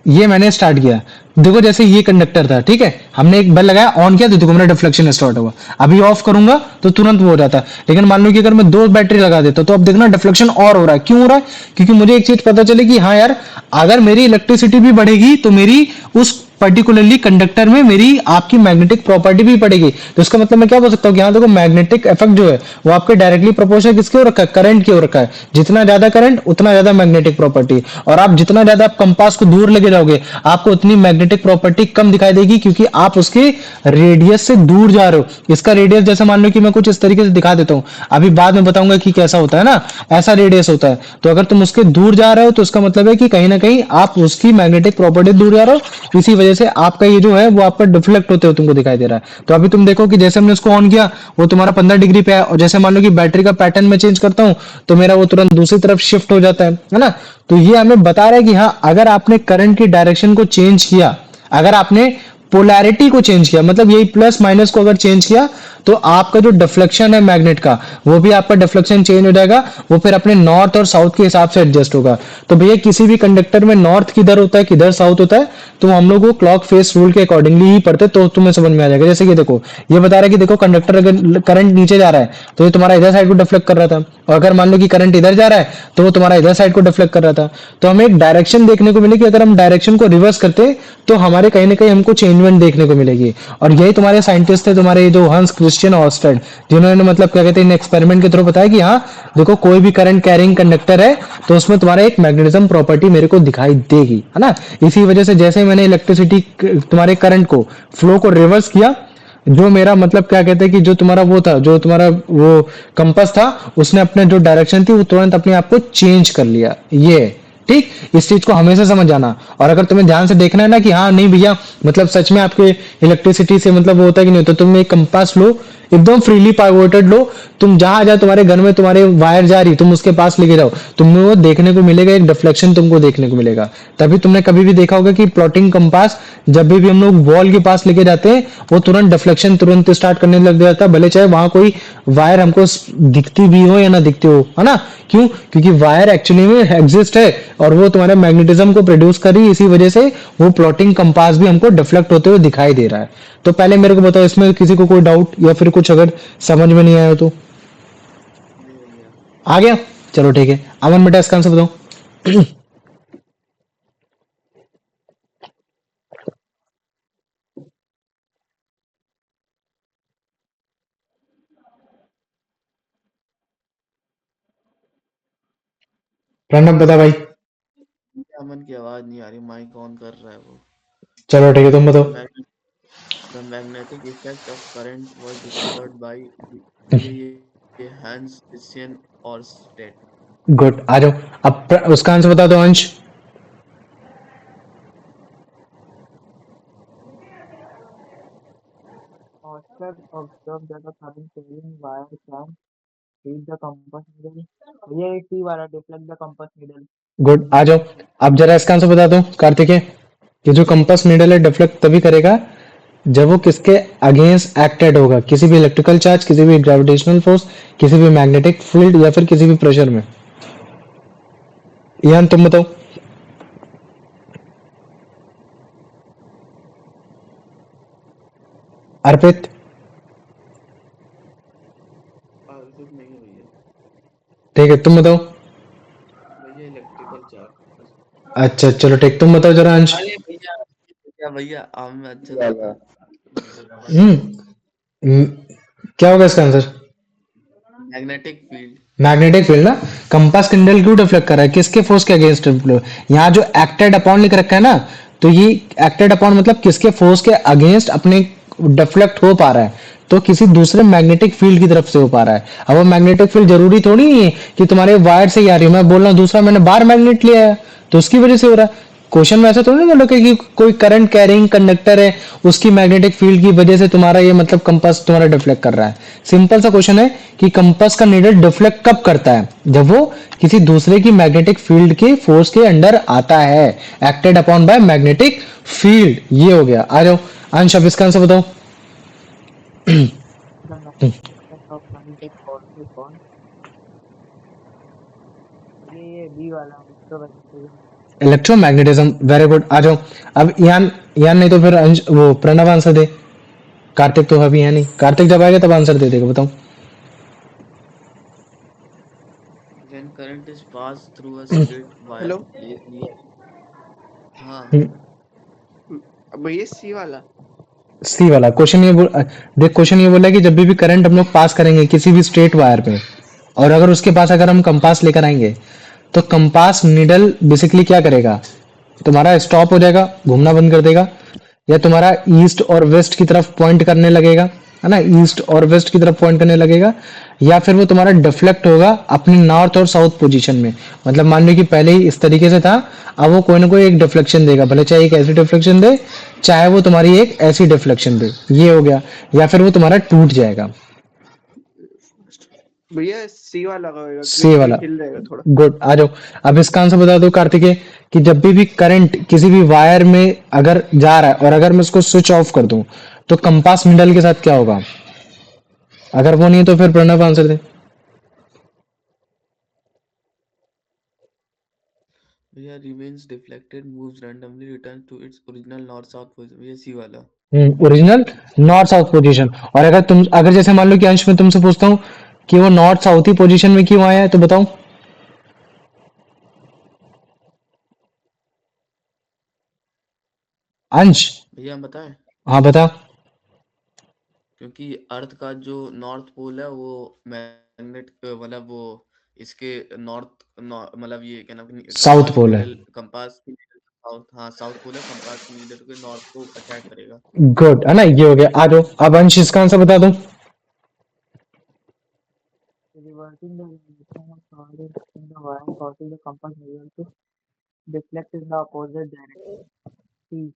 ये मैंने स्टार्ट किया, देखो जैसे ये कंडक्टर था, ठीक है, हमने एक बेल लगाया ऑन किया तो देखो मेरा डिफ्लेक्शन स्टार्ट हुआ। अभी ऑफ करूंगा तो तुरंत वो हो जाता है, लेकिन मान लो कि अगर मैं दो बैटरी लगा देता तो अब देखना डिफ्लेक्शन और हो रहा है। क्यों हो रहा है, क्योंकि मुझे एक चीज पता चले कि हाँ यार अगर मेरी इलेक्ट्रिसिटी भी बढ़ेगी तो मेरी उस पर्टिकुलरली कंडक्टर में मेरी आपकी मैग्नेटिक प्रॉपर्टी भी पड़ेगी। तो इसका मतलब मैं क्या बोल सकता हूँ कि हाँ देखो मैग्नेटिक इफेक्ट जो है वो आपके डायरेक्टली प्रोपोर्शनल किसके हो रखा है, करंट की हो रखा है। जितना ज्यादा करंट उतना ज्यादा मैग्नेटिक प्रॉपर्टी, और आप जितना ज्यादा आप कंपास को दूर लेके जाओगे आपको उतनी मैग्नेटिक प्रॉपर्टी कम दिखाई देगी, क्योंकि आप उसके रेडियस से दूर जा रहे हो। इसका रेडियस जैसे मान लो कि मैं कुछ इस तरीके से दिखा देता हूँ, अभी बाद में बताऊंगा कि कैसा होता है ना, ऐसा रेडियस होता है। तो अगर तुम उसके दूर जा रहे हो तो इसका मतलब है कि कहीं ना कहीं आप उसकी मैग्नेटिक प्रॉपर्टी दूर जा रहे हो, इसी वजह से आपका ये जो है वो आपका डिफ्लेक्ट होते हुए तुमको दिखाई दे रहा है। तो अभी तुम देखो कि जैसे हमने उसको ऑन किया वो तुम्हारा 15 डिग्री पे है, और जैसे मान लो कि बैटरी का पैटर्न में चेंज करता हूँ तो मेरा वो तुरंत दूसरी तरफ शिफ्ट हो जाता है ना। तो ये हमें बता रहा है कि हाँ अगर आपने करंट की डायरेक्शन को चेंज किया, अगर आपने पोलैरिटी को चेंज किया, मतलब यही प्लस माइनस को अगर चेंज किया तो आपका जो डिफ्लेक्शन है मैग्नेट का वो भी आपका डिफ्लेक्शन चेंज हो जाएगा, वो फिर अपने नॉर्थ और साउथ के हिसाब से एडजस्ट होगा। तो भैया किसी भी कंडक्टर में नॉर्थ किधर होता है किधर साउथ होता है तो हम लोग वो क्लॉक फेस रूल के अकॉर्डिंगली ही पढ़ते, तो तुम्हें समझ में आ जाएगा। जैसे कि देखो ये बता रहा है कि देखो कंडक्टर अगर करंट नीचे जा रहा है तो ये तुम्हारा इधर साइड को डिफ्लेक्ट कर रहा था, और अगर मान लो कि करंट इधर जा रहा है तो वो तुम्हारा इधर साइड को डिफ्लेक्ट कर रहा था। तो हमें एक डायरेक्शन देखने को मिलेगी, अगर हम डायरेक्शन को रिवर्स करते तो हमारे कहीं ना कहीं हमको चेंजमेंट देखने को मिलेगी। और यही तुम्हारे साइंटिस्ट थे, तुम्हारे जो हंस क्रिश्चियन ऑस्टेड, जिन्होंने मतलब क्या कहते हैं एक्सपेरिमेंट के थ्रू बताया कि हाँ देखो कोई भी करंट कैरिंग कंडक्टर है तो उसमें तुम्हारा एक मैग्नेटिज्म प्रॉपर्टी मेरे को दिखाई देगी, है ना। इसी वजह से जैसे मैंने इलेक्ट्रिसिटी तुम्हारे करंट को फ्लो को रिवर्स किया, जो मेरा मतलब क्या कहते हैं कि जो तुम्हारा वो था, जो तुम्हारा वो कंपास था, उसने अपने जो डायरेक्शन थी वो तुरंत अपने आप को चेंज कर लिया। ये ठीक, इस चीज को हमेशा समझ जाना। और अगर तुम्हें ध्यान से देखना है ना कि हाँ नहीं भैया मतलब सच में आपके इलेक्ट्रिसिटी से मतलब वो होता है कि नहीं होता, तुम एक कंपास लो एकदम फ्रीली पाइवोटेड लो, तुम जहां जहां तुम्हारे घर में तुम्हारे वायर जा रही तुम उसके पास लेके जाओ, तुम्हें वो देखने को मिलेगा, एक डिफ्लेक्शन तुमको देखने को मिलेगा। तभी तुमने कभी भी देखा होगा कि प्लॉटिंग कंपास जब भी हम लोग वॉल के पास लेके जाते हैं वो तुरंत डिफ्लेक्शन तुरंत स्टार्ट करने लग जाता है, भले चाहे वहां कोई वायर हमको दिखती भी हो या ना दिखती हो, है ना। क्यों, क्योंकि वायर एक्चुअली में एग्जिस्ट है और वो तुम्हारे मैग्नेटिज्म को प्रोड्यूस कर रही है, इसी वजह से वो प्लॉटिंग कंपास भी हमको डिफ्लेक्ट होते हुए दिखाई दे रहा है। तो पहले मेरे को बताओ इसमें किसी को कोई डाउट या फिर कुछ अगर समझ में नहीं आया तो। नहीं भैया। आ गया, चलो ठीक है। अमन बेटा इसका आंसर बताओ। प्रणब बता भाई। अमन की आवाज नहीं आ रही, माइक ऑन कर रहा है वो। चलो ठीक है, तुम बताओ। The magnetic effect of current was discovered by ये Hans Christian Ørsted. गुड, आ जाओ। अब उसका आंसर बता दो अंश। Oscar observed that the current carrying wire can reach the compass needle. ये सी वाला deflect the compass needle. Good, आ जाओ। अब जरा इसका आंसर बता दो कार्तिकेय, कि जो कंपास नीडल है डिफ्लेक्ट तभी करेगा जब वो किसके अगेंस्ट एक्टेड होगा, किसी भी इलेक्ट्रिकल चार्ज, किसी भी ग्रेविटेशनल फोर्स, किसी भी मैग्नेटिक फील्ड या फिर किसी भी प्रेशर में। यान तुम बताओ। अर्पित। अर्पित नहीं है भैया। ठीक है, तुम बताओ। भैया इलेक्ट्रिकल चार्ज। अच्छा चलो ठीक, तुम बताओ जरा अंश। अरे भैया भैया भैया हम अच्छा था हम्म हम्म, क्या होगा इसका answer? Magnetic field. Magnetic field ना। कंपास किंडल क्यों डिफ्लेक्ट कर रहा है, किसके फोर्स के अगेंस्ट? यहाँ जो एक्टेड अपॉन लिख रखा है ना, तो ये एक्टेड अपॉन मतलब किसके फोर्स के अगेंस्ट अपने डिफ्लेक्ट हो पा रहा है, तो किसी दूसरे मैग्नेटिक फील्ड की तरफ से हो पा रहा है। अब वो मैग्नेटिक फील्ड जरूरी थोड़ी नहीं है कि तुम्हारे वायर से ही आ रही है, मैं बोल रहा हूँ दूसरा मैंने बार मैग्नेट लिया है तो उसकी वजह से हो रहा है। क्वेश्चन में ऐसा थोड़ी ना बोलो कि कोई करंट कैरिंग कंडक्टर है, उसकी मैग्नेटिक फील्ड की वजह से तुम्हारा ये मतलब कंपास तुम्हारा डिफ्लेक्ट कर रहा है। सिंपल सा क्वेश्चन है कि कंपास का नीडल डिफ्लेक्ट कब करता है, जब वो किसी दूसरे की मैग्नेटिक फील्ड के फोर्स के अंडर आता है, acted upon by magnetic field. ये हो गया। आ जाओ अंश, अब इसका आंसर बताओ। The magnetic effect of current is also called ये बी वाला electromagnetism. Electromagnetism, very good. आ जाओ। अब यान, यान नहीं तो फिर अंश वो प्रणव आंसर दे। कार्तिक तो अभी है नहीं, कार्तिक जब आएगा तब आंसर दे देगा, बताओ। When current is passed through a straight wire, hello. ये हाँ भैया सी वाला। सी वाला क्वेश्चन ये देख, क्वेश्चन ये बोला है कि जब भी करंट हम लोग पास करेंगे किसी भी स्ट्रेट वायर पे, और अगर उसके पास अगर हम कंपास लेकर आएंगे, तो कंपास निडल बेसिकली क्या करेगा, तुम्हारा स्टॉप हो जाएगा, घूमना बंद कर देगा, या तुम्हारा ईस्ट और वेस्ट की तरफ पॉइंट करने लगेगा, है ना, ईस्ट और वेस्ट की तरफ पॉइंट करने लगेगा, या फिर वो तुम्हारा डिफ्लेक्ट होगा अपनी नॉर्थ और साउथ पोजीशन में। मतलब मान लो कि पहले ही इस तरीके से था, अब वो कोई ना कोई एक डिफ्लेक्शन देगा, भले चाहे एक ऐसी डिफ्लेक्शन दे, चाहे वो तुम्हारी एक ऐसी डिफ्लेक्शन दे। ये हो गया। या फिर वो तुम्हारा टूट जाएगा। भैया सी वाला का होगा सी क्योंकि वाला। हिल जाएगा थोड़ा। गुड, आ जाओ। अब इसका आंसर बता दो कार्तिकेय, कि जब भी करंट किसी भी वायर में अगर जा रहा है और अगर मैं उसको स्विच ऑफ कर दूं, तो कंपास निडल के साथ क्या होगा? अगर वो नहीं है तो फिर प्रणव आंसर दे। भैया remains deflected, moves randomly, returns to its original north south position। ये सी वाला। Original north south position. और अगर जैसे मान लो कि अंश में तुमसे पूछता हूँ कि वो नॉर्थ साउथ ही पोजीशन में क्यों आया है, तो बताओ अंश। भैया हम बताएं, हाँ बता। क्योंकि अर्थ का जो नॉर्थ पोल है वो मैग्नेट मतलब वो इसके नॉर्थ मतलब ये क्या नाम साउथ कंपास की पोल है। नीडल साउथ, हाँ साउथ पोल है, कंपास की नीडल के नॉर्थ को अटैक करेगा। गुड, है ना, ये हो गया। आ जाओ। अब अंश इसका आंसर बता दो। Reversing the direction of current in the wire causes the compass needle to deflect in the opposite direction. C.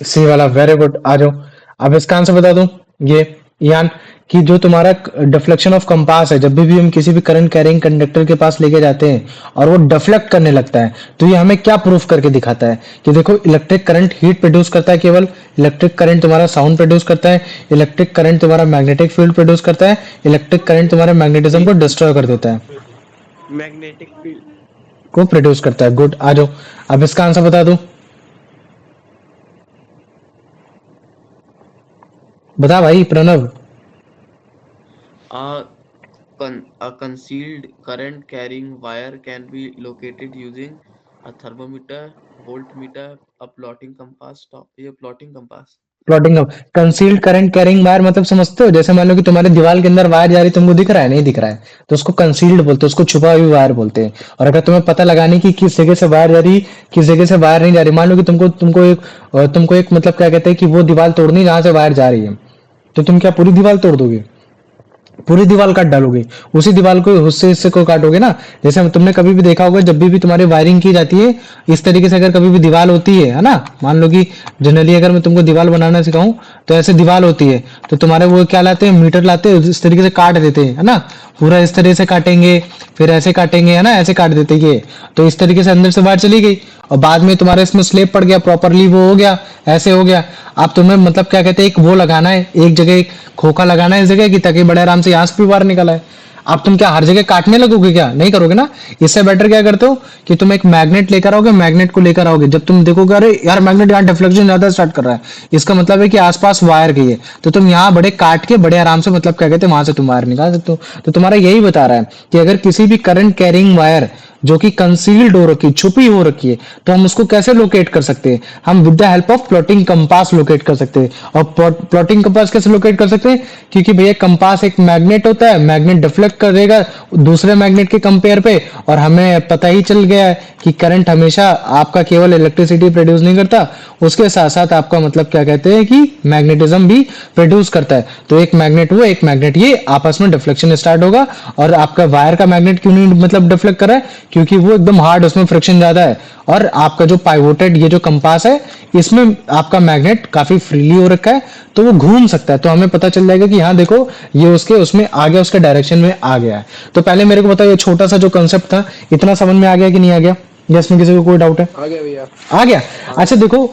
सी वाला, वेरी गुड। आ जाओ। अब इसका आंसर बता दूं, ये यान, कि जो तुम्हारा डिफ्लेक्शन ऑफ कंपास है, जब भी हम किसी भी करंट कैरिंग कंडक्टर के पास लेके जाते हैं और वो डिफ्लेक्ट करने लगता है, तो ये हमें क्या प्रूफ करके दिखाता है कि देखो इलेक्ट्रिक करंट हीट प्रोड्यूस करता है, केवल इलेक्ट्रिक करंट तुम्हारा साउंड प्रोड्यूस करता है, इलेक्ट्रिक करंट तुम्हारा मैग्नेटिक फील्ड प्रोड्यूस करता है, इलेक्ट्रिक करंट तुम्हारे मैग्नेटिज्म को डिस्ट्रॉय कर देता है, मैग्नेटिक फील्ड। को प्रोड्यूस करता है। गुड, आ जाओ। अब इसका आंसर बता दो, बता भाई Pranav. A a concealed current carrying wire can be located using a thermometer, voltmeter, a plotting compass, ये plotting compass। Plotting concealed current carrying wire मतलब समझते हो? जैसे मान लो कि तुम्हारे दीवार के अंदर वायर जा रही, तुमको दिख रहा है, नहीं दिख रहा है, तो उसको कंसील्ड बोलते हैं, उसको छुपा हुई वायर बोलते हैं। और अगर तुम्हें पता लगानी कि किस जगह से वायर जा रही, किस जगह से वायर नहीं जा रही, मान लो कि तुमको एक मतलब क्या कहते हैं कि वो दीवार तोड़नी जहां से वायर जा रही है, तो तुम क्या पूरी दीवार तोड़ दोगे? पूरी दीवार काट डालोगे, उसी दीवार को हिस्से हिस्से को काटोगे ना। जैसे तुमने कभी भी देखा होगा, जब भी तुम्हारी वायरिंग की जाती है इस तरीके से, अगर कभी भी दीवार होती है ना, मान लो कि जनरली अगर मैं तुमको दीवार बनाना सिखाऊं, तो ऐसे दीवार होती है, तो तुम्हारे वो क्या लाते हैं, मीटर लाते हैं, इस तरीके से काट देते हैं, है ना, पूरा इस तरह से काटेंगे, फिर ऐसे काटेंगे, है ना, ऐसे काट देते हैं ये, तो इस तरीके से अंदर से वायर चली गई, और बाद में तुम्हारा इसमें स्लेब पड़ गया, प्रॉपरली वो हो गया, ऐसे हो गया। अब तुम्हें मतलब क्या कहते हैं, एक वो लगाना है, एक जगह एक खोखा लगाना है इस जगह की, ताकि बड़े आराम से यहाँ से भी बाहर निकल आए। अब तुम क्या हर जगह काटने लगोगे? क्या नहीं करोगे ना। इससे बेटर क्या करते हो कि तुम एक मैग्नेट लेकर आओगे, मैग्नेट को लेकर आओगे, जब तुम देखोगे अरे यार मैग्नेट यहाँ डिफ्लेक्शन ज्यादा स्टार्ट कर रहा है, इसका मतलब है कि आसपास वायर गई है, तो तुम यहाँ बड़े काट के बड़े आराम से मतलब क्या कहते हैं वहां से तुम वायर निकाल सकते हो। तो तुम्हारा यही बता रहा है कि अगर किसी भी करंट कैरिंग वायर जो कि कंसील्ड हो रखी, छुपी हो रखी है, तो हम उसको कैसे लोकेट कर सकते हैं? हम with the help of plotting compass locate कर सकते हैं। और प्लॉटिंग कंपास कैसे लोकेट कर सकते हैं? क्योंकि भैया कंपास एक मैग्नेट होता है, मैग्नेट डिफ्लेक्ट करेगा दूसरे मैग्नेट के कंपेयर पे, और हमें पता ही चल गया है कि करंट हमेशा आपका केवल इलेक्ट्रिसिटी प्रोड्यूस नहीं करता, उसके साथ साथ आपका मतलब क्या कहते हैं कि मैग्नेटिज्म भी प्रोड्यूस करता है। तो एक मैग्नेट वो, एक मैग्नेट ये, आपस में डिफ्लेक्शन स्टार्ट होगा। और आपका वायर का मैग्नेट क्यों नहीं मतलब डिफ्लेक्ट कर रहा है? क्योंकि वो एकदम हार्ड, उसमें फ्रिक्शन ज्यादा है। और आपका जो पाइवोटेड ये जो कंपास है, इसमें आपका मैग्नेट काफी फ्रीली हो रखा है, तो वो घूम सकता है। तो हमें पता चल जाएगा कि हाँ देखो ये उसके उसमें आ गया, उसके डायरेक्शन में आ गया है। तो पहले मेरे को बताओ, ये छोटा सा जो कंसेप्ट था, इतना समझ में आ गया कि नहीं आ गया? या इसमें किसी को कोई डाउट है? आ गया भैया। आ गया। अच्छा देखो,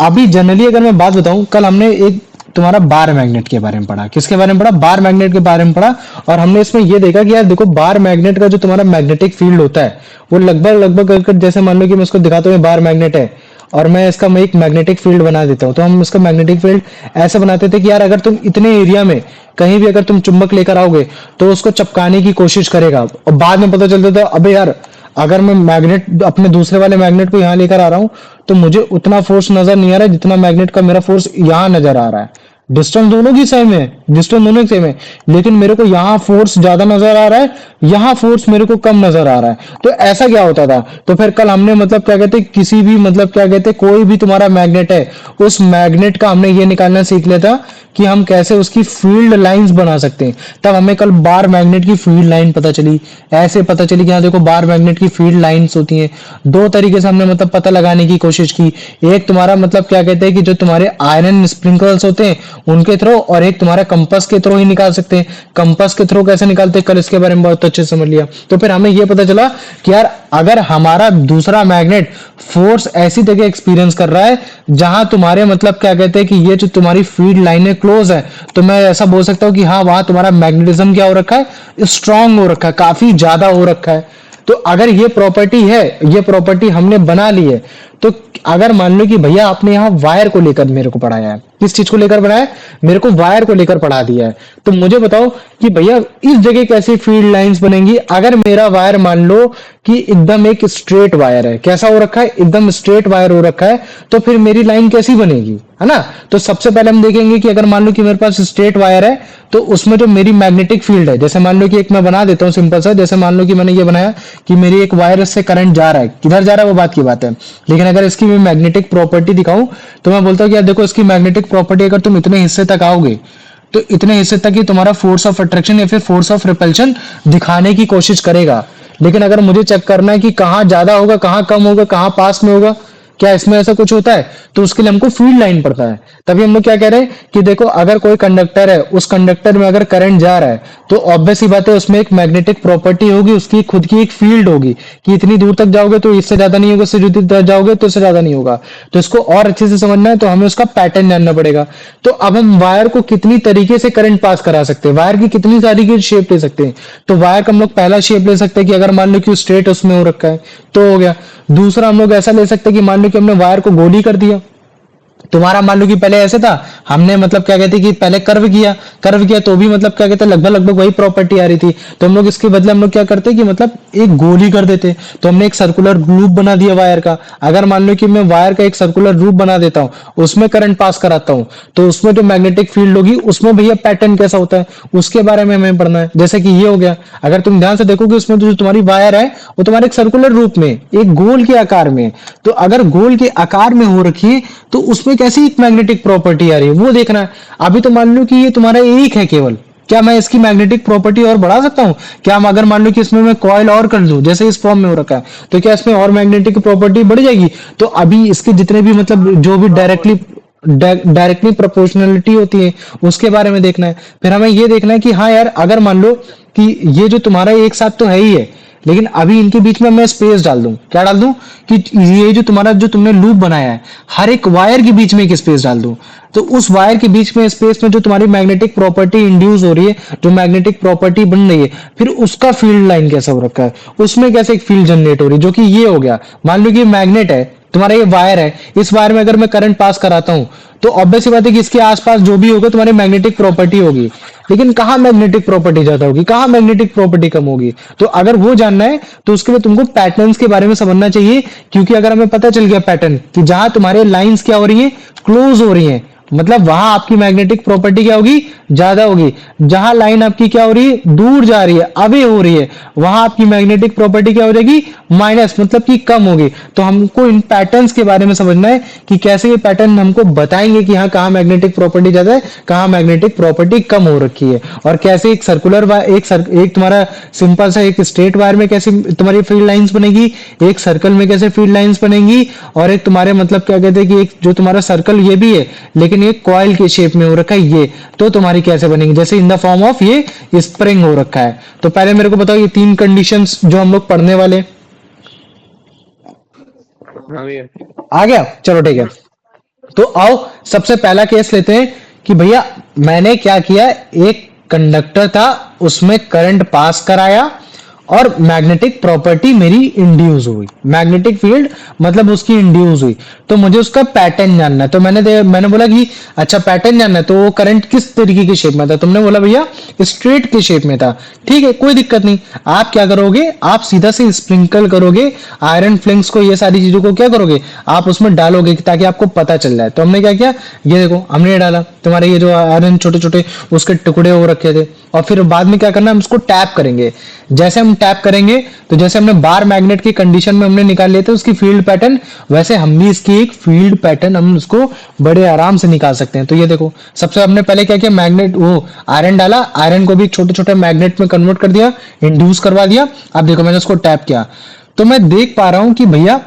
अभी जनरली अगर मैं बात बताऊं, कल हमने एक तुम्हारा बार मैग्नेट के बारे में पढ़ा। किसके बारे में पढ़ा? बार मैग्नेट के बारे में पढ़ा। और हमने इसमें ये देखा कि यार देखो, बार मैग्नेट का जो तुम्हारा मैग्नेटिक फील्ड होता है, वो लगभग लगभग अगर जैसे मान लो कि मैं उसको दिखाता हूँ, बार मैग्नेट है, और मैं इसका मैं एक मैग्नेटिक फील्ड बना देता हूँ, तो हम इसका मैग्नेटिक फील्ड ऐसे बनाते थे कि यार अगर तुम इतने एरिया में कहीं भी अगर तुम चुंबक लेकर आओगे, तो उसको चपकाने की कोशिश करेगा। और बाद में पता चलता था अबे यार, अगर मैं मैग्नेट अपने दूसरे वाले मैग्नेट को यहाँ लेकर आ रहा हूँ, तो मुझे उतना फोर्स नजर नहीं आ रहा है जितना मैग्नेट का मेरा फोर्स यहाँ नजर आ रहा है। डिस्टेंस दोनों की सेम है, डिस्टेंस दोनों की सेम है, लेकिन मेरे को यहाँ फोर्स ज्यादा नजर आ रहा है, यहाँ फोर्स मेरे को कम नजर आ रहा है। तो ऐसा क्या होता था? तो फिर कल हमने मतलब क्या कहते हैं, किसी भी मतलब क्या कहते हैं, कोई भी तुम्हारा मैग्नेट है, उस मैग्नेट का हमने ये निकालना सीख लिया था कि हम कैसे उसकी फील्ड लाइंस बना सकते हैं। तब हमें कल बार मैग्नेट की फील्ड लाइन पता चली। ऐसे पता चली कि हाँ देखो, बार मैग्नेट की फील्ड लाइंस होती हैं। दो तरीके से हमने मतलब पता लगाने की कोशिश की। एक तुम्हारा मतलब क्या कहते हैं कि जो तुम्हारे आयरन स्प्रिंकल्स होते हैं उनके थ्रू, और एक तुम्हारा कंपास के थ्रू ही निकाल सकते हैं। कंपास के थ्रू कैसे निकालते हैं, कल इसके बारे में बहुत अच्छे से समझ लिया। तो फिर हमें यह पता चला कि यार अगर हमारा दूसरा मैग्नेट फोर्स ऐसी जगह एक्सपीरियंस कर रहा है जहां तुम्हारे मतलब क्या कहते हैं कि ये जो तुम्हारी फील्ड लाइनें क्लोज है, तो मैं ऐसा बोल सकता हूं कि हाँ वहां तुम्हारा मैग्नेटिज्म क्या हो रखा है, स्ट्रांग हो रखा है, काफी ज्यादा हो रखा है। तो अगर ये प्रॉपर्टी है, ये प्रॉपर्टी हमने बना ली है, तो अगर मान लो कि भैया आपने यहाँ वायर को लेकर मेरे को पढ़ाया है, किस चीज को लेकर पढ़ाया है? मेरे को वायर को लेकर पढ़ा दिया है। तो मुझे बताओ कि भैया इस जगह कैसी फील्ड लाइंस बनेंगी अगर मेरा वायर मान लो कि एकदम एक स्ट्रेट वायर है। कैसा हो रखा है? एकदम स्ट्रेट वायर हो रखा है, तो फिर मेरी लाइन कैसी बनेगी, है ना? तो सबसे पहले हम देखेंगे कि अगर मान लो कि मेरे पास स्ट्रेट वायर है, तो उसमें जो मेरी मैग्नेटिक फील्ड है, जैसे मान लो कि एक मैं बना देता हूँ सिंपल सा, जैसे मान लो कि मैंने ये बनाया कि मेरी एक वायर से करंट जा रहा है, किधर जा रहा है वो बात की बात है, लेकिन अगर इसकी मैं मैग्नेटिक प्रॉपर्टी दिखाऊं, तो मैं बोलता हूँ कि यार देखो, इसकी मैग्नेटिक प्रॉपर्टी अगर तुम इतने हिस्से तक आओगे, तो इतने हिस्से तक ही तुम्हारा फोर्स ऑफ अट्रैक्शन या फिर फोर्स ऑफ रिपल्शन दिखाने की कोशिश करेगा। लेकिन अगर मुझे चेक करना है कि कहाँ ज्यादा होगा, कहाँ कम होगा, कहाँ पास में होगा, क्या इसमें ऐसा कुछ होता है? तो उसके लिए हमको फील्ड लाइन पड़ता है। तभी हम लोग क्या कह रहे हैं कि देखो, अगर कोई कंडक्टर है, उस कंडक्टर में अगर करंट जा रहा है, तो ऑब्वियस ही बात है उसमें एक मैग्नेटिक प्रॉपर्टी होगी, उसकी खुद की एक फील्ड होगी कि इतनी दूर तक जाओगे तो इससे ज्यादा नहीं होगा, इससे दूर जाओगे तो इससे ज्यादा नहीं होगा। तो इसको और अच्छे से समझना है तो हमें उसका पैटर्न जानना पड़ेगा। तो अब हम वायर को कितनी तरीके से करंट पास करा सकते हैं, वायर की कितनी सारी की शेप ले सकते हैं। तो वायर का हम लोग पहला शेप ले सकते हैं कि अगर मान लो कि स्ट्रेट उसमें हो रखा है तो हो गया। दूसरा हम लोग ऐसा ले सकते हैं कि मान लो कि हमने वायर को गोली कर दिया, तुम्हारा मान लो कि पहले ऐसे था, हमने मतलब क्या कहते हैं कि पहले कर्व किया तो भी मतलब क्या कहते हैं लगभग लगभग वही प्रॉपर्टी आ रही थी। तो हम लोग इसके बदले हम लोग क्या करते कि मतलब एक गोल ही कर देते। तो हमने एक सर्कुलर लूप बना दिया वायर का। अगर मान लो कि मैं वायर का एक सर्कुलर लूप बना देता हूँ, उसमें करंट पास कराता हूँ, तो उसमें जो मैग्नेटिक फील्ड होगी उसमें भैया पैटर्न कैसा होता है उसके बारे में हमें पढ़ना है। जैसे कि ये हो गया, अगर तुम ध्यान से देखोगे उसमें जो तुम्हारी वायर है वो तुम्हारे एक सर्कुलर रूप में एक गोल के आकार में, तो अगर गोल के आकार में हो रखी है तो उसमें कैसी एक मैग्नेटिक प्रॉपर्टी आ रही है वो देखना है। अभी तो मान लो कि ये तुम्हारा एक है केवल, क्या मैं इसकी मैग्नेटिक प्रॉपर्टी और बढ़ा सकता हूँ? क्या हम अगर मान लो कि इसमें मैं कॉइल और कर दूं जैसे इस फॉर्म में हो रखा है, तो क्या इसमें और मैग्नेटिक प्रॉपर्टी बढ़ जाएगी? तो अभी इसके जितने भी मतलब जो भी डायरेक्टली प्रोपोर्शनलिटी होती है उसके बारे में देखना है। फिर हमें ये देखना है कि हाँ यार, अगर मान लो कि ये जो तुम्हारा एक साथ तो है ही है, लेकिन अभी इनके बीच में मैं स्पेस डाल दूं, क्या डाल दूं कि ये जो तुम्हारा जो तुमने लूप बनाया है हर एक वायर के बीच में एक स्पेस डाल दूं, तो उस वायर के बीच में स्पेस में जो तुम्हारी मैग्नेटिक प्रॉपर्टी इंड्यूस हो रही है, जो मैग्नेटिक प्रॉपर्टी बन रही है, फिर उसका फील्ड लाइन कैसा हो रखा है, उसमें कैसे एक फील्ड जनरेट हो रही है, जो कि ये हो गया। मान लो कि मैग्नेट है, तुम्हारा ये वायर है, इस वायर में अगर मैं करंट पास कराता हूं तो ऑब्वियस सी बात है कि इसके आसपास जो भी होगा तुम्हारी मैग्नेटिक प्रॉपर्टी होगी। लेकिन कहाँ मैग्नेटिक प्रॉपर्टी ज्यादा होगी, कहाँ मैग्नेटिक प्रॉपर्टी कम होगी? तो अगर वो जानना है तो उसके लिए तुमको पैटर्न्स के बारे में समझना चाहिए। क्योंकि अगर हमें पता चल गया पैटर्न कि जहां तुम्हारे लाइंस क्या हो रही है, क्लोज हो रही है, मतलब वहां आपकी मैग्नेटिक प्रॉपर्टी क्या होगी, ज्यादा होगी। जहां लाइन आपकी क्या हो रही है, दूर जा रही है, अवे हो रही है, वहां आपकी मैग्नेटिक प्रॉपर्टी क्या हो जाएगी, माइनस, मतलब कि कम होगी। तो हमको इन पैटर्न्स के बारे में समझना है कि कैसे ये पैटर्न हमको बताएंगे कि हाँ कहाँ मैग्नेटिक प्रॉपर्टी ज्यादा है, कहाँ मैग्नेटिक प्रॉपर्टी कम हो रखी है, और कैसे एक सर्कुलर एक तुम्हारा सिंपल सा एक स्ट्रेट वायर में कैसे तुम्हारी फील्ड लाइंस बनेगी, एक सर्कल में कैसे फील्ड लाइंस बनेगी, और एक तुम्हारे मतलब क्या कहते हैं कि एक जो तुम्हारा सर्कल ये भी है लेकिन ये कॉइल के शेप में हो रखा है, ये तो तुम्हारी कैसे बनेगी, जैसे इन द फॉर्म ऑफ ये स्प्रिंग हो रखा है। तो पहले मेरे को बताओ ये तीन कंडीशंस जो हम लोग पढ़ने वाले, हाँ भैया। आ गया? चलो ठीक है। तो आओ सबसे पहला केस लेते हैं कि भैया मैंने क्या किया, एक कंडक्टर था उसमें करंट पास कराया और मैग्नेटिक प्रॉपर्टी मेरी इंड्यूस हुई, मैग्नेटिक फील्ड मतलब उसकी इंड्यूस हुई। तो मुझे उसका पैटर्न जानना है। तो मैंने बोला कि अच्छा पैटर्न जानना है, तो वो करंट किस तरीके के शेप में था? तुमने बोला भैया स्ट्रेट के शेप में था। ठीक है, कोई दिक्कत नहीं। आप क्या करोगे, आप सीधा से स्प्रिंकल करोगे आयरन फ्लिंक्स को, ये सारी चीजों को क्या करोगे आप उसमें डालोगे ताकि आपको पता चल जाए। तो हमने क्या किया, ये देखो हमने ये डाला, तुम्हारे ये जो आयरन छोटे छोटे उसके टुकड़े हो रखे थे, और फिर बाद में क्या करना, हम उसको टैप करेंगे। जैसे हम टैप करेंगे तो जैसे हमने बार मैग्नेट की कंडीशन में हमने निकाल लिए थे उसकी फील्ड पैटर्न, वैसे हम भी इसकी एक फील्ड पैटर्न हम उसको बड़े आराम से निकाल सकते हैं। तो ये देखो सबसे हमने पहले क्या किया, मैग्नेट वो आयरन डाला, आयरन को भी छोटे छोटे मैग्नेट में कन्वर्ट कर दिया, इंड्यूस करवा दिया। अब देखो मैंने उसको टैप किया तो मैं देख पा रहा हूं कि भैया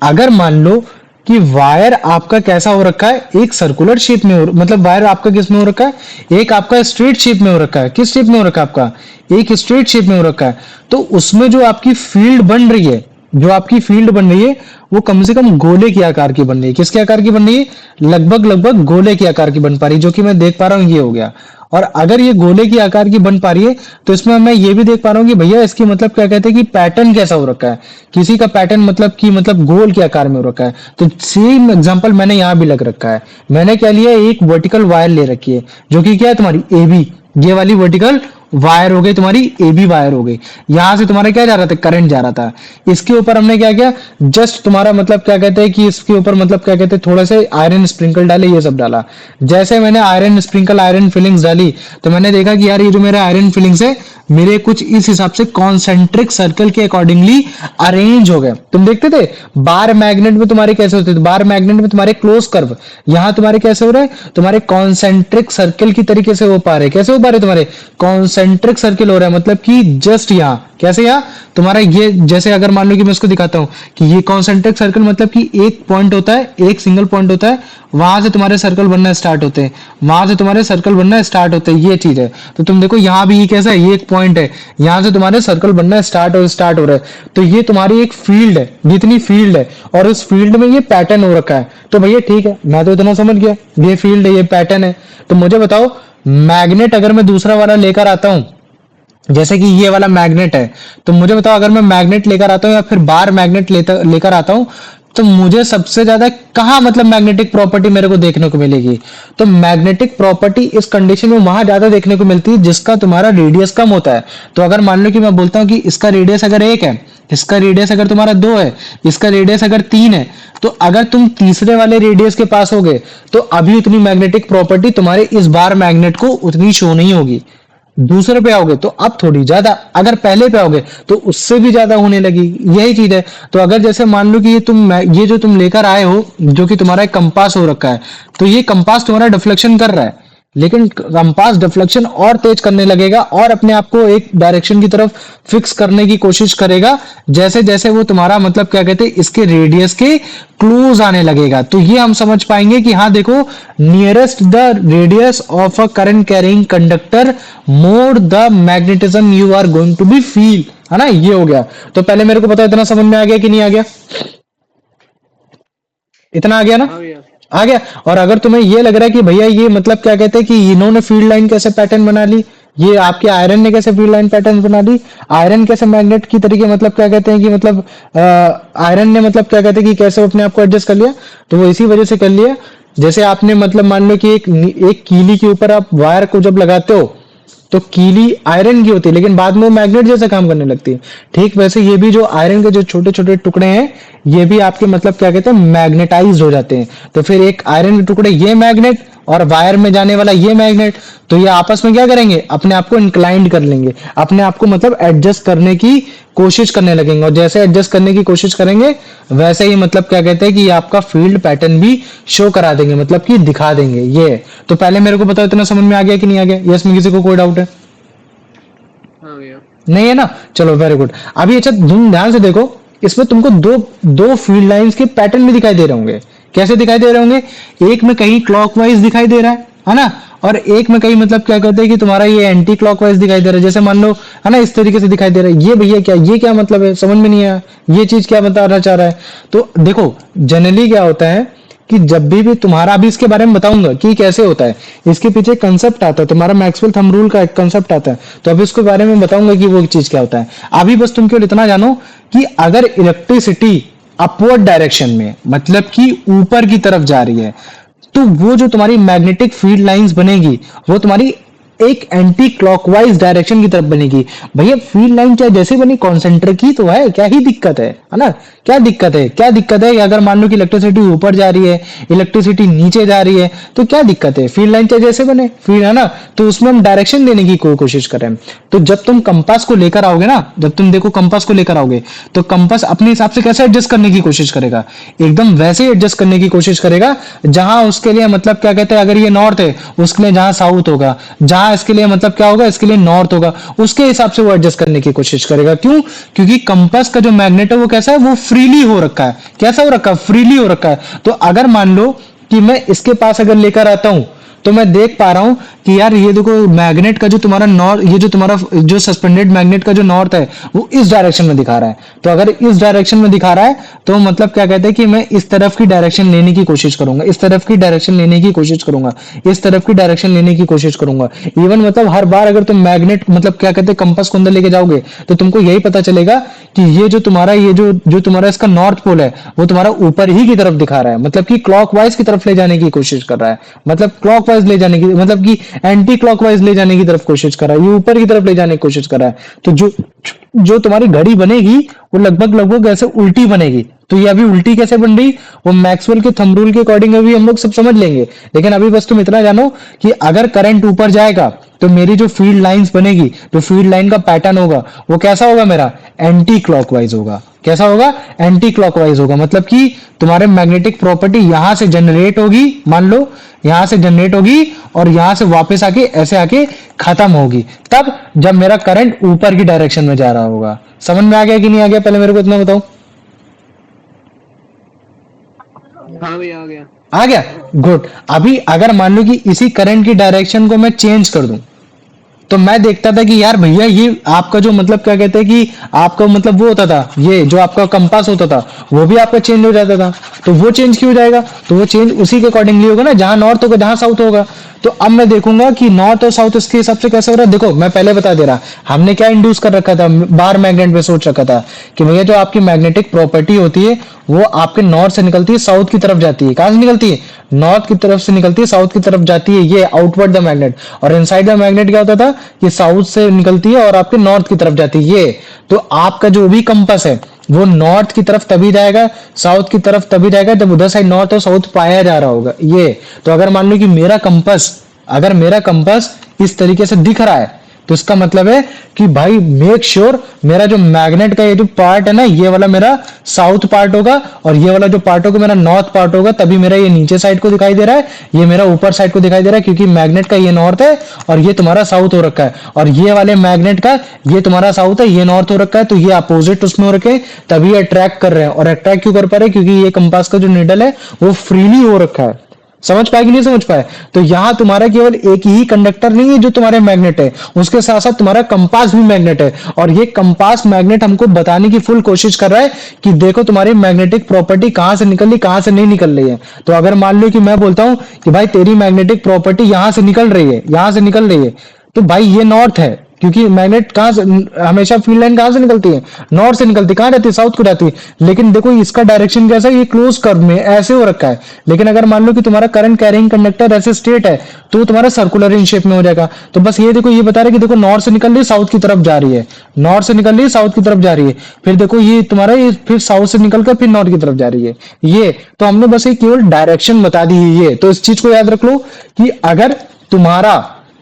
अगर मान लो कि वायर आपका कैसा हो रखा है, एक सर्कुलर शेप में हो, मतलब वायर आपका किस में हो रखा है, एक आपका स्ट्रेट शेप में हो रखा है। किस शेप में हो रखा है आपका, एक स्ट्रेट शेप में हो रखा है। तो उसमें जो आपकी फील्ड बन रही है, जो आपकी फील्ड बन रही है वो कम से कम गोले के आकार की बन रही है। किसके आकार की बन रही है, लगभग लगभग गोले के आकार की बन पा रही है, जो कि मैं देख पा रहा हूं ये हो गया। और अगर ये गोले की आकार की बन पा रही है तो इसमें मैं ये भी देख पा रहा हूँ कि भैया इसकी मतलब क्या कहते हैं कि पैटर्न कैसा हो रखा है, किसी का पैटर्न मतलब कि मतलब गोल के आकार में हो रखा है। तो सेम एग्जांपल मैंने यहाँ भी लग रखा है। मैंने क्या लिया, एक वर्टिकल वायर ले रखी है जो कि क्या है तुम्हारी एबी, ये वाली वर्टिकल वायर हो गई तुम्हारी, एबी वायर हो गई। यहां से तुम्हारा क्या जा रहा था, करंट जा रहा था। इसके ऊपर हमने क्या किया, जस्ट तुम्हारा मतलब क्या कहते हैं कि इसके ऊपर मतलब क्या कहते हैं थोड़ा सा आयरन स्प्रिंकल डाले, ये सब डाला। जैसे मैंने आयरन स्प्रिंकल आयरन फिलिंग्स डाली तो मैंने देखा कि यार ये जो मेरा आयरन फिलिंग्स है मेरे कुछ इस हिसाब से कॉन्सेंट्रिक सर्कल के अकॉर्डिंगली अरेंज हो गए। तुम देखते थे बार मैग्नेट में तुम्हारे कैसे होते थे, बार मैग्नेट में तुम्हारे क्लोज कर्व, यहाँ तुम्हारे कैसे हो रहे हैं, तुम्हारे कॉन्सेंट्रिक सर्कल की तरीके से हो पा रहे। कैसे हो पा रहे, तुम्हारे कॉन्सेंट्रिक सर्कल हो रहा है, मतलब कि जस्ट यहाँ कैसे, यहाँ तुम्हारा ये जैसे अगर मान लो कि मैं इसको दिखाता हूं कि ये कॉन्सेंट्रिक सर्कल मतलब कि एक पॉइंट होता है, एक सिंगल पॉइंट होता है, वहां से तुम्हारे सर्कल बनना स्टार्ट होते हैं, वहां से तुम्हारे सर्कल बनना स्टार्ट होते हैं, ये चीज है। तो तुम देखो यहाँ भी ये कैसा है, ये एक पॉइंट है, यहाँ से तुम्हारे सर्कल बनना स्टार्ट हो रहा है। तो ये तुम्हारी एक फील्ड है, जितनी फील्ड है और उस फील्ड में ये पैटर्न हो रखा है। तो भैया ठीक है, मैं तो इतना समझ गया, ये फील्ड है, ये पैटर्न है। तो मुझे बताओ मैग्नेट अगर मैं दूसरा वाला लेकर आता हूं, जैसे कि ये वाला मैग्नेट है, तो मुझे बताओ अगर मैं मैग्नेट लेकर आता हूं या फिर बार मैग्नेट लेकर आता हूं तो मुझे सबसे ज्यादा कहाँ मतलब मैग्नेटिक प्रॉपर्टी मेरे को देखने को मिलेगी? तो मैग्नेटिक प्रॉपर्टी इस कंडीशन में वहां ज्यादा देखने को मिलती है जिसका तुम्हारा रेडियस कम होता है। तो अगर मान लो कि मैं बोलता हूँ कि इसका रेडियस अगर 1 है, इसका रेडियस अगर तुम्हारा 2 है, इसका रेडियस अगर 3 है, तो अगर तुम तीसरे वाले रेडियस के पास होगे तो अभी उतनी मैग्नेटिक प्रॉपर्टी तुम्हारे इस बार मैग्नेट को उतनी शो नहीं होगी। दूसरे पे आओगे तो अब थोड़ी ज्यादा, अगर पहले पे आओगे तो उससे भी ज्यादा होने लगी। यही चीज है। तो अगर जैसे मान लो कि ये जो तुम लेकर आए हो, जो कि तुम्हारा एक कंपास हो रखा है, तो ये कंपास तुम्हारा डिफ्लेक्शन कर रहा है, लेकिन कंपास डिफ्लेक्शन और तेज करने लगेगा और अपने आप को एक डायरेक्शन की तरफ फिक्स करने की कोशिश करेगा जैसे जैसे वो तुम्हारा मतलब क्या कहते हैं इसके रेडियस के क्लोज आने लगेगा। तो ये हम समझ पाएंगे कि हाँ देखो, nearest the radius of a current carrying conductor more the magnetism you are going to be feel, है ना। ये हो गया। तो पहले मेरे को पता इतना समझ में आ गया कि नहीं आ गया? इतना आ गया ना? हाँ भैया। आ गया। और अगर तुम्हें ये लग रहा है कि भैया ये मतलब क्या कहते हैं कि इन्होंने फील्ड लाइन कैसे पैटर्न बना ली, ये आपके आयरन ने कैसे फील्ड लाइन पैटर्न बना ली, आयरन कैसे मैग्नेट की तरीके मतलब क्या कहते हैं कि मतलब आयरन ने मतलब क्या कहते हैं कि कैसे अपने आप को एडजस्ट कर लिया, तो वो इसी वजह से कर लिया। जैसे आपने मतलब मान लो कि एक कीली के ऊपर आप वायर को जब लगाते हो तो कीली आयरन की होती है लेकिन बाद में वो मैग्नेट जैसा काम करने लगती है। ठीक वैसे ये भी जो आयरन के जो छोटे छोटे टुकड़े हैं ये भी आपके मतलब क्या कहते हैं मैग्नेटाइज हो जाते हैं। तो फिर एक आयरन के टुकड़े ये मैग्नेट और वायर में जाने वाला ये मैग्नेट, तो ये आपस में क्या करेंगे, अपने आप को इंक्लाइंड कर लेंगे, अपने आप को मतलब एडजस्ट करने की कोशिश करने लगेंगे। और जैसे एडजस्ट करने की कोशिश करेंगे वैसे ही मतलब क्या कहते हैं कि ये आपका फील्ड पैटर्न भी शो करा देंगे, मतलब कि दिखा देंगे। ये है। तो पहले मेरे को बताओ इतना समझ में आ गया कि नहीं आ गया? यस में किसी को कोई डाउट है? हाँ भैया। नहीं है ना? चलो वेरी गुड। अभी अच्छा तुम ध्यान से देखो, इसमें तुमको दो फील्ड लाइंस के पैटर्न भी दिखाई दे रहे होंगे। कैसे दिखाई दे रहे होंगे? एक में कहीं क्लॉकवाइज दिखाई दे रहा है ना, और एक में कहीं मतलब क्या कहते हैं कि तुम्हारा ये एंटी क्लॉकवाइज दिखाई दे रहा है। जैसे मान लो है ना, इस तरीके से दिखाई दे रहा है। ये भैया क्या, ये क्या मतलब है? समझ में नहीं आया ये चीज क्या बताना चाह रहा है। तो देखो जनरली क्या होता है कि जब भी तुम्हारा, अभी इसके बारे में बताऊंगा कि कैसे होता है, इसके पीछे कंसेप्ट आता है, तुम्हारा मैक्सवेल थंब रूल का एक कंसेप्ट आता है, तो अभी इसके बारे में बताऊंगा कि वो चीज क्या होता है। अभी बस तुम केवल इतना जानो कि अगर इलेक्ट्रिसिटी अपवर्ड डायरेक्शन में मतलब कि ऊपर की तरफ जा रही है तो वो जो तुम्हारी मैग्नेटिक फील्ड लाइंस बनेगी वो तुम्हारी एक एंटी क्लॉकवाइज डायरेक्शन की तरफ बनेगी। भैया फील्ड लाइन क्या जैसे बनी कॉन्सेंट्रिक की तो है, क्या ही दिक्कत है ना? क्या दिक्कत है? क्या दिक्कत है? अगर मान लो कि इलेक्ट्रिसिटी ऊपर जा रही है, इलेक्ट्रिसिटी नीचे जा रही है, तो क्या दिक्कत है? फील्ड लाइन क्या जैसे बने फील्ड, है ना। तो उसमें हम डायरेक्शन देने की कोशिश करें। तो जब तुम कंपास को लेकर आओगे ना, जब तुम देखो कंपास को लेकर आओगे तो कंपास अपने हिसाब से कैसे एडजस्ट करने की कोशिश करेगा? एकदम वैसे एडजस्ट करने की कोशिश करेगा जहां उसके लिए मतलब क्या कहते हैं, अगर ये नॉर्थ है उसके लिए जहां साउथ होगा, जहां इसके लिए मतलब क्या होगा, इसके लिए नॉर्थ होगा, उसके हिसाब से वो एडजस्ट करने की कोशिश करेगा। क्यों? क्योंकि कंपास का जो मैग्नेट है वो कैसा है, वो फ्रीली हो रखा है। कैसा हो रखा है? फ्रीली हो रखा है। तो अगर मान लो कि मैं इसके पास अगर लेकर आता हूं तो मैं देख पा रहा हूं कि यार ये देखो मैग्नेट का जो तुम्हारा नॉर्थ, ये जो तुम्हारा जो सस्पेंडेड मैग्नेट का जो नॉर्थ है वो इस डायरेक्शन में दिखा रहा है। तो अगर इस डायरेक्शन में दिखा रहा है तो मतलब क्या कहते हैं कि मैं इस तरफ की डायरेक्शन लेने की कोशिश करूंगा, इस तरफ की डायरेक्शन लेने की कोशिश करूंगा, इस तरफ की डायरेक्शन लेने की कोशिश करूंगा। इवन मतलब हर बार अगर तुम मैग्नेट मतलब क्या कहते हैं कंपास को अंदर लेके जाओगे तो तुमको यही पता चलेगा कि ये जो तुम्हारा जो तुम्हारा इसका नॉर्थ पोल है वो तुम्हारा ऊपर ही की तरफ दिखा रहा है, मतलब कि क्लॉकवाइज की तरफ ले जाने की कोशिश कर रहा है, मतलब क्लॉकवाइज ले जाने की मतलब कि एंटी क्लॉकवाइज ले जाने की तरफ कोशिश कर रहा है, ये ऊपर की तरफ ले जाने की कोशिश कर रहा है। तो जो तुम्हारी घड़ी बनेगी वो लगभग ऐसे उल्टी बनेगी। तो ये अभी उल्टी कैसे बन रही, वो मैक्सवेल के थंब रूल के अकॉर्डिंग अभी हम लोग सब समझ लेंगे। लेकिन अभी बस तुम इतना जानो कि अगर करंट ऊपर जाएगा तो मेरी जो फील्ड लाइंस बनेगी, जो फील्ड लाइन का पैटर्न होगा वो कैसा होगा, मेरा एंटी क्लॉकवाइज होगा। कैसा होगा? एंटी क्लॉकवाइज होगा। मतलब कि तुम्हारे मैग्नेटिक प्रॉपर्टी यहां से जनरेट होगी, मान लो यहां से जनरेट होगी और यहां से वापस आके ऐसे आके खत्म होगी, तब जब मेरा करंट ऊपर की डायरेक्शन में जा रहा होगा। समझ में आ गया कि नहीं आ गया? पहले मेरे को इतना बताओ। हाँ भैया आ गया। आ गया? गुड। अभी अगर मान लो कि इसी करंट की डायरेक्शन को मैं चेंज कर दूं तो मैं देखता था कि यार भैया ये आपका जो मतलब क्या कहते हैं कि आपका मतलब वो होता था, ये जो आपका कंपास होता था वो भी आपका चेंज हो जाता था। तो वो चेंज क्यों हो जाएगा? तो वो चेंज उसी के अकॉर्डिंगली होगा ना, जहां नॉर्थ होगा जहां साउथ होगा। तो अब मैं देखूंगा कि नॉर्थ और साउथ इसके हिसाब से कैसे हो रहा है। देखो मैं पहले बता दे रहा, हमने क्या इंड्यूस कर रखा था, बार मैग्नेट में सोच रखा था कि भैया जो आपकी मैग्नेटिक प्रॉपर्टी होती है वो आपके नॉर्थ से निकलती है साउथ की तरफ जाती है। कहां से निकलती है? नॉर्थ की तरफ से निकलती है साउथ की तरफ जाती है, ये आउटवर्ड द मैग्नेट। और इनसाइड द मैग्नेट क्या होता था कि साउथ से निकलती है और आपके नॉर्थ की तरफ जाती है ये। तो आपका जो भी कंपास है वो नॉर्थ की तरफ तभी जाएगा, साउथ की तरफ तभी जाएगा जब उधर साइड नॉर्थ और साउथ पाया जा रहा होगा ये। तो अगर मान लो कि अगर मेरा कंपास इस तरीके से दिख रहा है तो इसका मतलब है कि भाई मेक श्योर मेरा जो मैग्नेट का ये जो पार्ट है ना, ये वाला मेरा साउथ पार्ट होगा और ये वाला जो पार्ट होगा मेरा नॉर्थ पार्ट होगा, तभी मेरा ये नीचे साइड को दिखाई दे रहा है, ये मेरा ऊपर साइड को दिखाई दे रहा है, क्योंकि मैग्नेट का ये नॉर्थ है और ये तुम्हारा साउथ हो रखा है, और ये वाले मैग्नेट का ये तुम्हारा साउथ है, ये नॉर्थ हो रखा है, तो ये अपोजिट उसमें हो रखे हैं, तभी अट्रैक्ट कर रहे हैं। और अट्रैक्ट क्यों कर पा रहे हैं? क्योंकि ये कंपास का जो निडल है वो फ्रीली हो रखा है। समझ पाए कि नहीं समझ पाए? तो यहां तुम्हारा केवल एक ही कंडक्टर नहीं है जो तुम्हारे मैग्नेट है, उसके साथ साथ तुम्हारा कंपास भी मैग्नेट है। और ये कंपास मैग्नेट हमको बताने की फुल कोशिश कर रहा है कि देखो तुम्हारी मैग्नेटिक प्रॉपर्टी कहां से निकल रही, कहां से नहीं निकल रही है। तो अगर मान लो कि मैं बोलता हूं कि भाई तेरी मैग्नेटिक प्रॉपर्टी यहां से निकल रही है, यहां से निकल रही है, तो भाई ये नॉर्थ है, क्योंकि मैग्नेट कहां से हमेशा फील्ड लाइन कहां से निकलती है? नॉर्थ से निकलती है। कहां जाती है? साउथ को जाती है। लेकिन देखो इसका डायरेक्शन कैसा है, ये क्लोज कर्व में ऐसे हो रखा है। लेकिन अगर मान लो कि तुम्हारा करंट कैरिंग कंडक्टर ऐसे स्ट्रेट है तो तुम्हारा सर्कुलर इन शेप में हो जाएगा। तो बस ये देखो, ये बता रहा है कि देखो नॉर्थ से निकल रही है, साउथ की तरफ जा रही है, नॉर्थ से निकल रही है, साउथ की तरफ जा रही है। फिर देखो ये तुम्हारा ये फिर साउथ से निकलकर फिर नॉर्थ की तरफ जा रही है ये। तो हमने बस ये केवल डायरेक्शन बता दी है ये। तो इस चीज को याद रख लो कि अगर तुम्हारा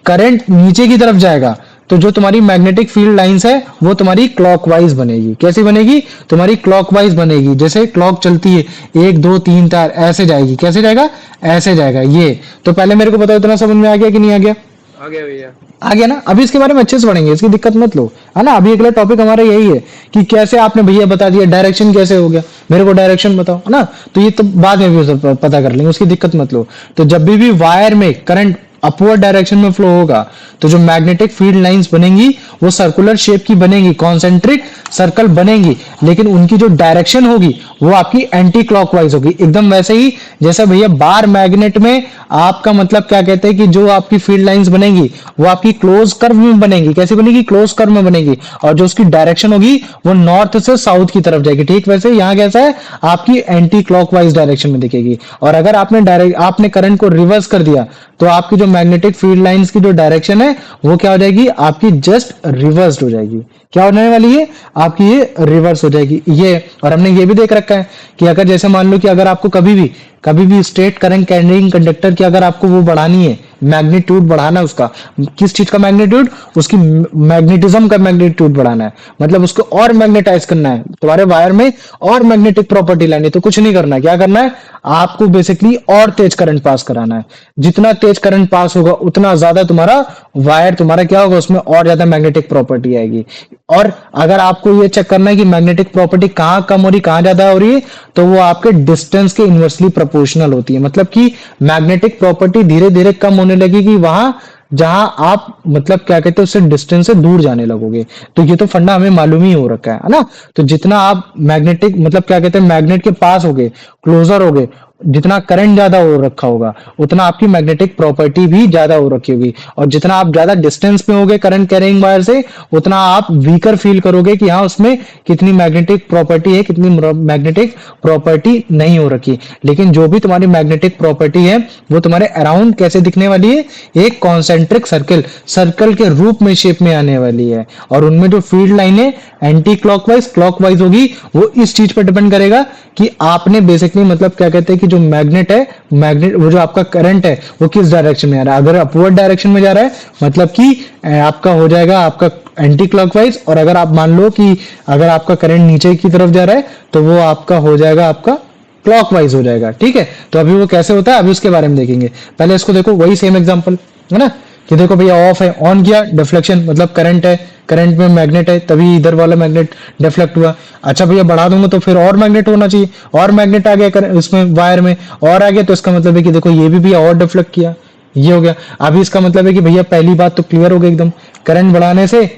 करंट नीचे की तरफ जाएगा तो जो तुम्हारी मैग्नेटिक फील्ड लाइंस है वो तुम्हारी क्लॉकवाइज बनेगी। कैसी बनेगी? तुम्हारी क्लॉकवाइज बनेगी। जैसे क्लॉक चलती है 1 2 3 4 ऐसे जाएगी। कैसे जाएगा? ऐसे जाएगा ये। तो पहले मेरे को बताओ इतना समझ में आ गया कि नहीं आ गया? आ गया भैया। आ गया ना? अभी इसके बारे में अच्छे से पढ़ेंगे, इसकी दिक्कत मत लो, है ना। अभी अगला टॉपिक हमारा यही है कि कैसे आपने भैया बता दिया डायरेक्शन कैसे हो गया, मेरे को डायरेक्शन बताओ, है ना। तो ये तो बाद में भी पता कर लेंगे, उसकी दिक्कत मत लो। तो जब भी वायर में करंट अपवर्ड डायरेक्शन में फ्लो होगा तो जो मैग्नेटिक फील्ड लाइंस बनेंगी वो सर्कुलर शेप की बनेंगी, कॉन्सेंट्रिक सर्कल बनेंगी, लेकिन उनकी जो डायरेक्शन होगी वो आपकी एंटी क्लॉकवाइज होगी। एकदम वैसे ही जैसे भैया बार मैग्नेट में आपका मतलब क्या कहते हैं कि जो आपकी फील्ड लाइंस बनेगी वो आपकी क्लोज कर्व में बनेगी। कैसे बनेगी? क्लोज कर्व में बनेगी, और जो उसकी डायरेक्शन होगी वो नॉर्थ से साउथ की तरफ जाएगी। ठीक वैसे यहाँ कैसा है, आपकी एंटी क्लॉकवाइज डायरेक्शन में दिखेगी। और अगर आपने करंट को रिवर्स कर दिया तो आपकी जो मैग्नेटिक फील्ड लाइंस की जो डायरेक्शन है वो क्या हो जाएगी? आपकी जस्ट रिवर्स्ड हो जाएगी। क्या होने वाली है? आपकी ये रिवर्स हो जाएगी ये। और हमने ये भी देख रखा है कि अगर जैसे मान लो कि अगर आपको कभी भी स्ट्रेट करंट कैरिंग कंडक्टर की अगर आपको वो बढ़ानी है, मैग्नीट्यूड बढ़ाना है उसका, किस चीज का मैग्नीट्यूड? उसकी मैग्नेटिज्म का मैग्नीट्यूड बढ़ाना है, मतलब उसको और मैग्नेटाइज करना है, तुम्हारे वायर में और मैग्नेटिक प्रॉपर्टी लानी है। तो कुछ नहीं करना है, क्या करना है? आपको बेसिकली और तेज करंट पास कराना है। जितना तेज करंट पास होगा उतना ज्यादा तुम्हारा वायर तुम्हारा क्या होगा, उसमें और ज्यादा मैग्नेटिक प्रॉपर्टी आएगी। और अगर आपको ये चेक करना है कि मैग्नेटिक प्रॉपर्टी कहाँ कम हो रही, कहाँ ज्यादा हो रही है, तो वो आपके डिस्टेंस के इनवर्सली प्रोपोर्शनल होती है। मतलब कि मैग्नेटिक प्रॉपर्टी धीरे धीरे कम होने लगेगी वहां जहां आप मतलब क्या कहते हैं उससे डिस्टेंस से दूर जाने लगोगे। तो ये तो फंडा हमें मालूम ही हो रखा है ना। तो जितना आप मैग्नेटिक मतलब क्या कहते हैं मैग्नेट के पास होगे, क्लोजर होगे, जितना करंट ज्यादा हो रखा होगा उतना आपकी मैग्नेटिक प्रॉपर्टी भी ज्यादा हो रखी होगी। और जितना आप ज्यादा डिस्टेंस में होगे करंट कैरिंग वायर से, उतना आप वीकर फील करोगे कि हाँ उसमें कितनी मैग्नेटिक प्रॉपर्टी है, कितनी मैग्नेटिक प्रॉपर्टी नहीं हो रखी। लेकिन जो भी तुम्हारी मैग्नेटिक प्रॉपर्टी है वो तुम्हारे अराउंड कैसे दिखने वाली है? एक कॉन्सेंट्रिक सर्कल के रूप में शेप में आने वाली है। और उनमें जो फील्ड लाइन है एंटी क्लॉकवाइज होगी। वो इस चीज पर डिपेंड करेगा कि आपने बेसिकली मतलब क्या कहते हैं कि जो मैग्नेट वो जो आपका करंट है वो किस डायरेक्शन में आ रहा है। अगर अपवर्ड डायरेक्शन में जा रहा है मतलब कि आपका हो जाएगा आपका एंटी क्लॉकवाइज। और अगर आप मान लो कि अगर आपका करंट नीचे की तरफ जा रहा है तो वो आपका हो जाएगा आपका क्लॉकवाइज हो जाएगा। ठीक है, तो अभी वो कैसे होता है अभी उसके बारे में देखेंगे। पहले इसको देखो, वही सेम एग्जांपल है ना, कि देखो भैया ऑफ है, ऑन किया, डिफ्लेक्शन मतलब करंट है, करंट में मैग्नेट है तभी इधर वाला मैग्नेट डिफ्लेक्ट हुआ। अच्छा भैया बढ़ा दूंगा तो फिर और मैग्नेट होना चाहिए, और मैग्नेट आ गया इसमें वायर में और आ गया, तो इसका मतलब है कि देखो ये भी भैया और डिफ्लेक्ट किया, ये हो गया। अभी इसका मतलब है कि भैया पहली बात तो क्लियर हो गई एकदम, करंट बढ़ाने से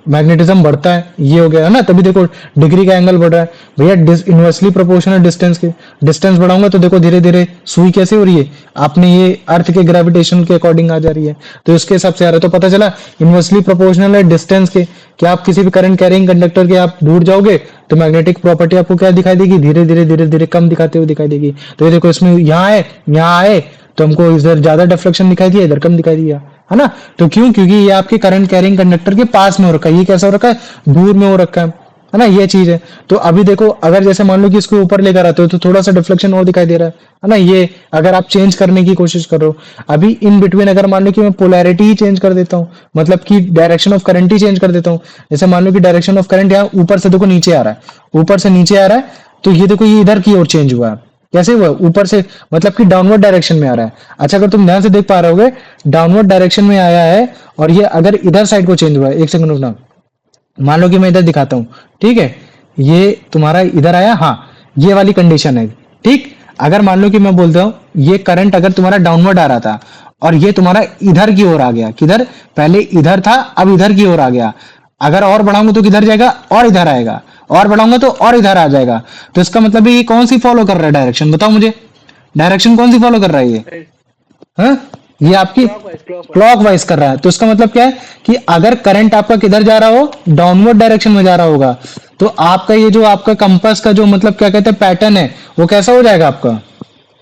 मैग्नेटिज्म बढ़ता है, ये हो गया है ना, तभी देखो डिग्री का एंगल बढ़ रहा है भैया, इनवर्सली प्रोपोर्शनल डिस्टेंस के, डिस्टेंस बढ़ाऊंगा तो देखो धीरे धीरे सुई कैसे हो रही है, आपने ये अर्थ के ग्रेविटेशन के अकॉर्डिंग आ जा रही है, तो इसके हिसाब से आ रहा है, तो पता चला इनवर्सली प्रोपोर्शनल है डिस्टेंस के, कि आप किसी भी करंट कैरिंग कंडक्टर के आप दूर जाओगे तो मैग्नेटिक प्रॉपर्टी आपको क्या दिखाई देगी, धीरे धीरे धीरे धीरे कम दिखाते हुए दिखाई देगी। तो ये देखो इसमें यहाँ है, यहाँ आए तो हमको इधर ज्यादा डिफ्लेक्शन दिखाई दिया, इधर कम दिखाई दिया, है ना। तो क्यों, क्योंकि ये आपके करंट कैरिंग कंडक्टर के पास में हो रखा है, ये कैसा हो रखा है, दूर में हो रखा है ना, ये चीज है। तो अभी देखो अगर जैसे मान लो कि इसको ऊपर लेकर आते हो तो थोड़ा सा डिफ्लेक्शन और दिखाई दे रहा है ना, ये अगर आप चेंज करने की कोशिश कर रहे हो, अभी इन बिटवीन अगर मान लो कि मैं पोलैरिटी ही चेंज कर देता हूँ, मतलब कि direction of current he change कर देता हूँ, जैसे मान लो कि डायरेक्शन ऑफ करंट यहाँ ऊपर से देखो नीचे आ रहा है, ऊपर से नीचे आ रहा है, तो ये देखो ये इधर की ओर चेंज हुआ है, कैसे हुआ, ऊपर से मतलब कि डाउनवर्ड डायरेक्शन में आ रहा है। अच्छा अगर तुम ध्यान से देख पा रहे होगे डाउनवर्ड डायरेक्शन में आया है, और ये अगर इधर साइड को चेंज हुआ है, एक सेकंड रुकना, मान लो कि मैं इधर दिखाता हूँ, ठीक है, ये तुम्हारा इधर आया, हाँ ये वाली कंडीशन है, ठीक। अगर मान लो कि मैं बोलता हूँ ये करंट अगर तुम्हारा डाउनवर्ड आ रहा था और ये तुम्हारा इधर की ओर आ गया, किधर, पहले इधर था अब इधर की ओर आ गया, अगर और बढ़ाऊंगा तो किधर जाएगा, और इधर आएगा, और बढ़ाऊंगा तो और इधर आ जाएगा, तो इसका मतलब ये कौन सी फॉलो कर रहा है डायरेक्शन, बताओ मुझे, डायरेक्शन कौन सी फॉलो कर रहा है ये, हाँ ये आपकी क्लॉकवाइज कर रहा है। तो इसका मतलब क्या है कि अगर करंट आपका किधर जा रहा हो, डाउनवर्ड डायरेक्शन में जा रहा होगा, तो आपका ये जो आपका कंपास का जो मतलब क्या कहते हैं पैटर्न है, वो कैसा हो जाएगा आपका,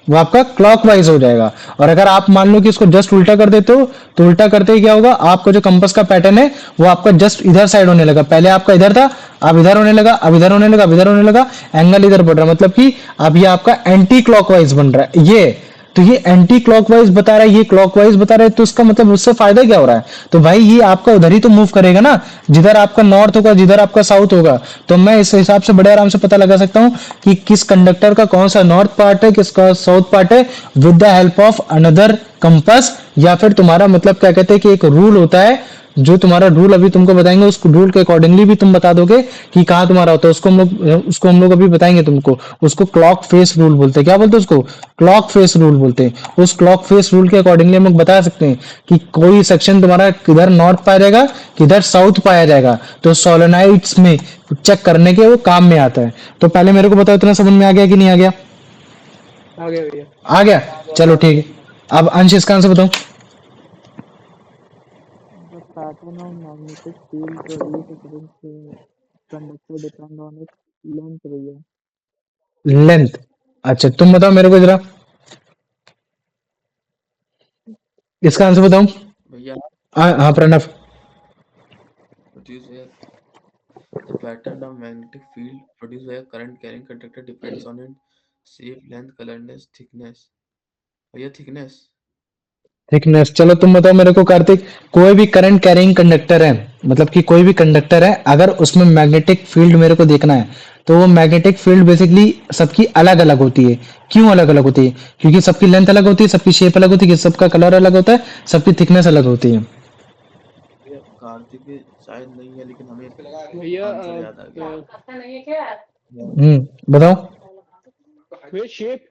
वो आपका क्लॉकवाइज हो जाएगा। और अगर आप मान लो कि इसको जस्ट उल्टा कर देते हो, तो उल्टा करते ही क्या होगा, आपका जो कंपास का पैटर्न है वो आपका जस्ट इधर साइड होने लगा, पहले आपका इधर था अब इधर होने लगा, अब इधर होने लगा, अब इधर होने लगा, एंगल इधर बढ़ रहा है, मतलब कि अब ये आपका एंटी क्लॉकवाइज बन रहा है, ये तो ये एंटी क्लॉकवाइज बता रहा है, ये क्लॉकवाइज बता रहा है, तो इसका मतलब उससे फायदा क्या हो रहा है, तो भाई ये आपका उधर ही तो मूव करेगा ना, जिधर आपका नॉर्थ होगा जिधर आपका साउथ होगा, तो मैं इस हिसाब से बड़े आराम से पता लगा सकता हूँ कि किस कंडक्टर का कौन सा नॉर्थ पार्ट है किसका साउथ पार्ट है, with the help of another compass, या फिर तुम्हारा मतलब क्या कहते हैं कि एक रूल होता है, जो तुम्हारा रूल अभी तुमको बताएंगे, उस रूल के अकॉर्डिंगली भी तुम बता दोगे कि कहाँ तुम्हारा होता है, उसको हम लोग अभी बताएंगे तुमको, उसको क्लॉक फेस रूल बोलते हैं, क्या बोलते हैं उसको, क्लॉक फेस रूल बोलते हैं। उस क्लॉक फेस रूल के अकॉर्डिंगली हम लोग बता सकते हैं कि कोई सेक्शन तुम्हारा किधर नॉर्थ पाया जाएगा किधर साउथ पाया जाएगा, तो सोलेनाइड्स में चेक करने के वो काम में आता है। तो पहले मेरे को बताओ इतना समझ में आ गया कि नहीं आ गया, आ गया भैया। आ गया, चलो ठीक है। अब अंश इसका आंसर बताओ। The pattern of magnetic field produced against a conductor depend on its length भैया। लेंथ, अच्छा तुम बताओ मेरे को जरा इसका आंसर बताओ। भैया हाँ Pranav, produced where the pattern of magnetic field produced by a current carrying conductor depends on its shape, length, colorness, thickness। भैया thickness। थिकनेस, चलो तुम बताओ मेरे को कार्तिक, कोई भी करंट कैरिंग कंडक्टर है, मतलब कि कोई भी कंडक्टर है, अगर उसमें मैग्नेटिक फील्ड मेरे को देखना है, तो वो मैग्नेटिक फील्ड बेसिकली सबकी अलग अलग होती है। क्यों अलग अलग होती है, क्योंकि सबकी लेंथ अलग होती है, सबकी शेप अलग होती है, सबका कलर अलग होता है, सबकी थिकनेस अलग होती है। भैया कार्तिक के शायद नहीं है, लेकिन हमें भैया आंसर याद आ गया। बताओ। भैया शेप।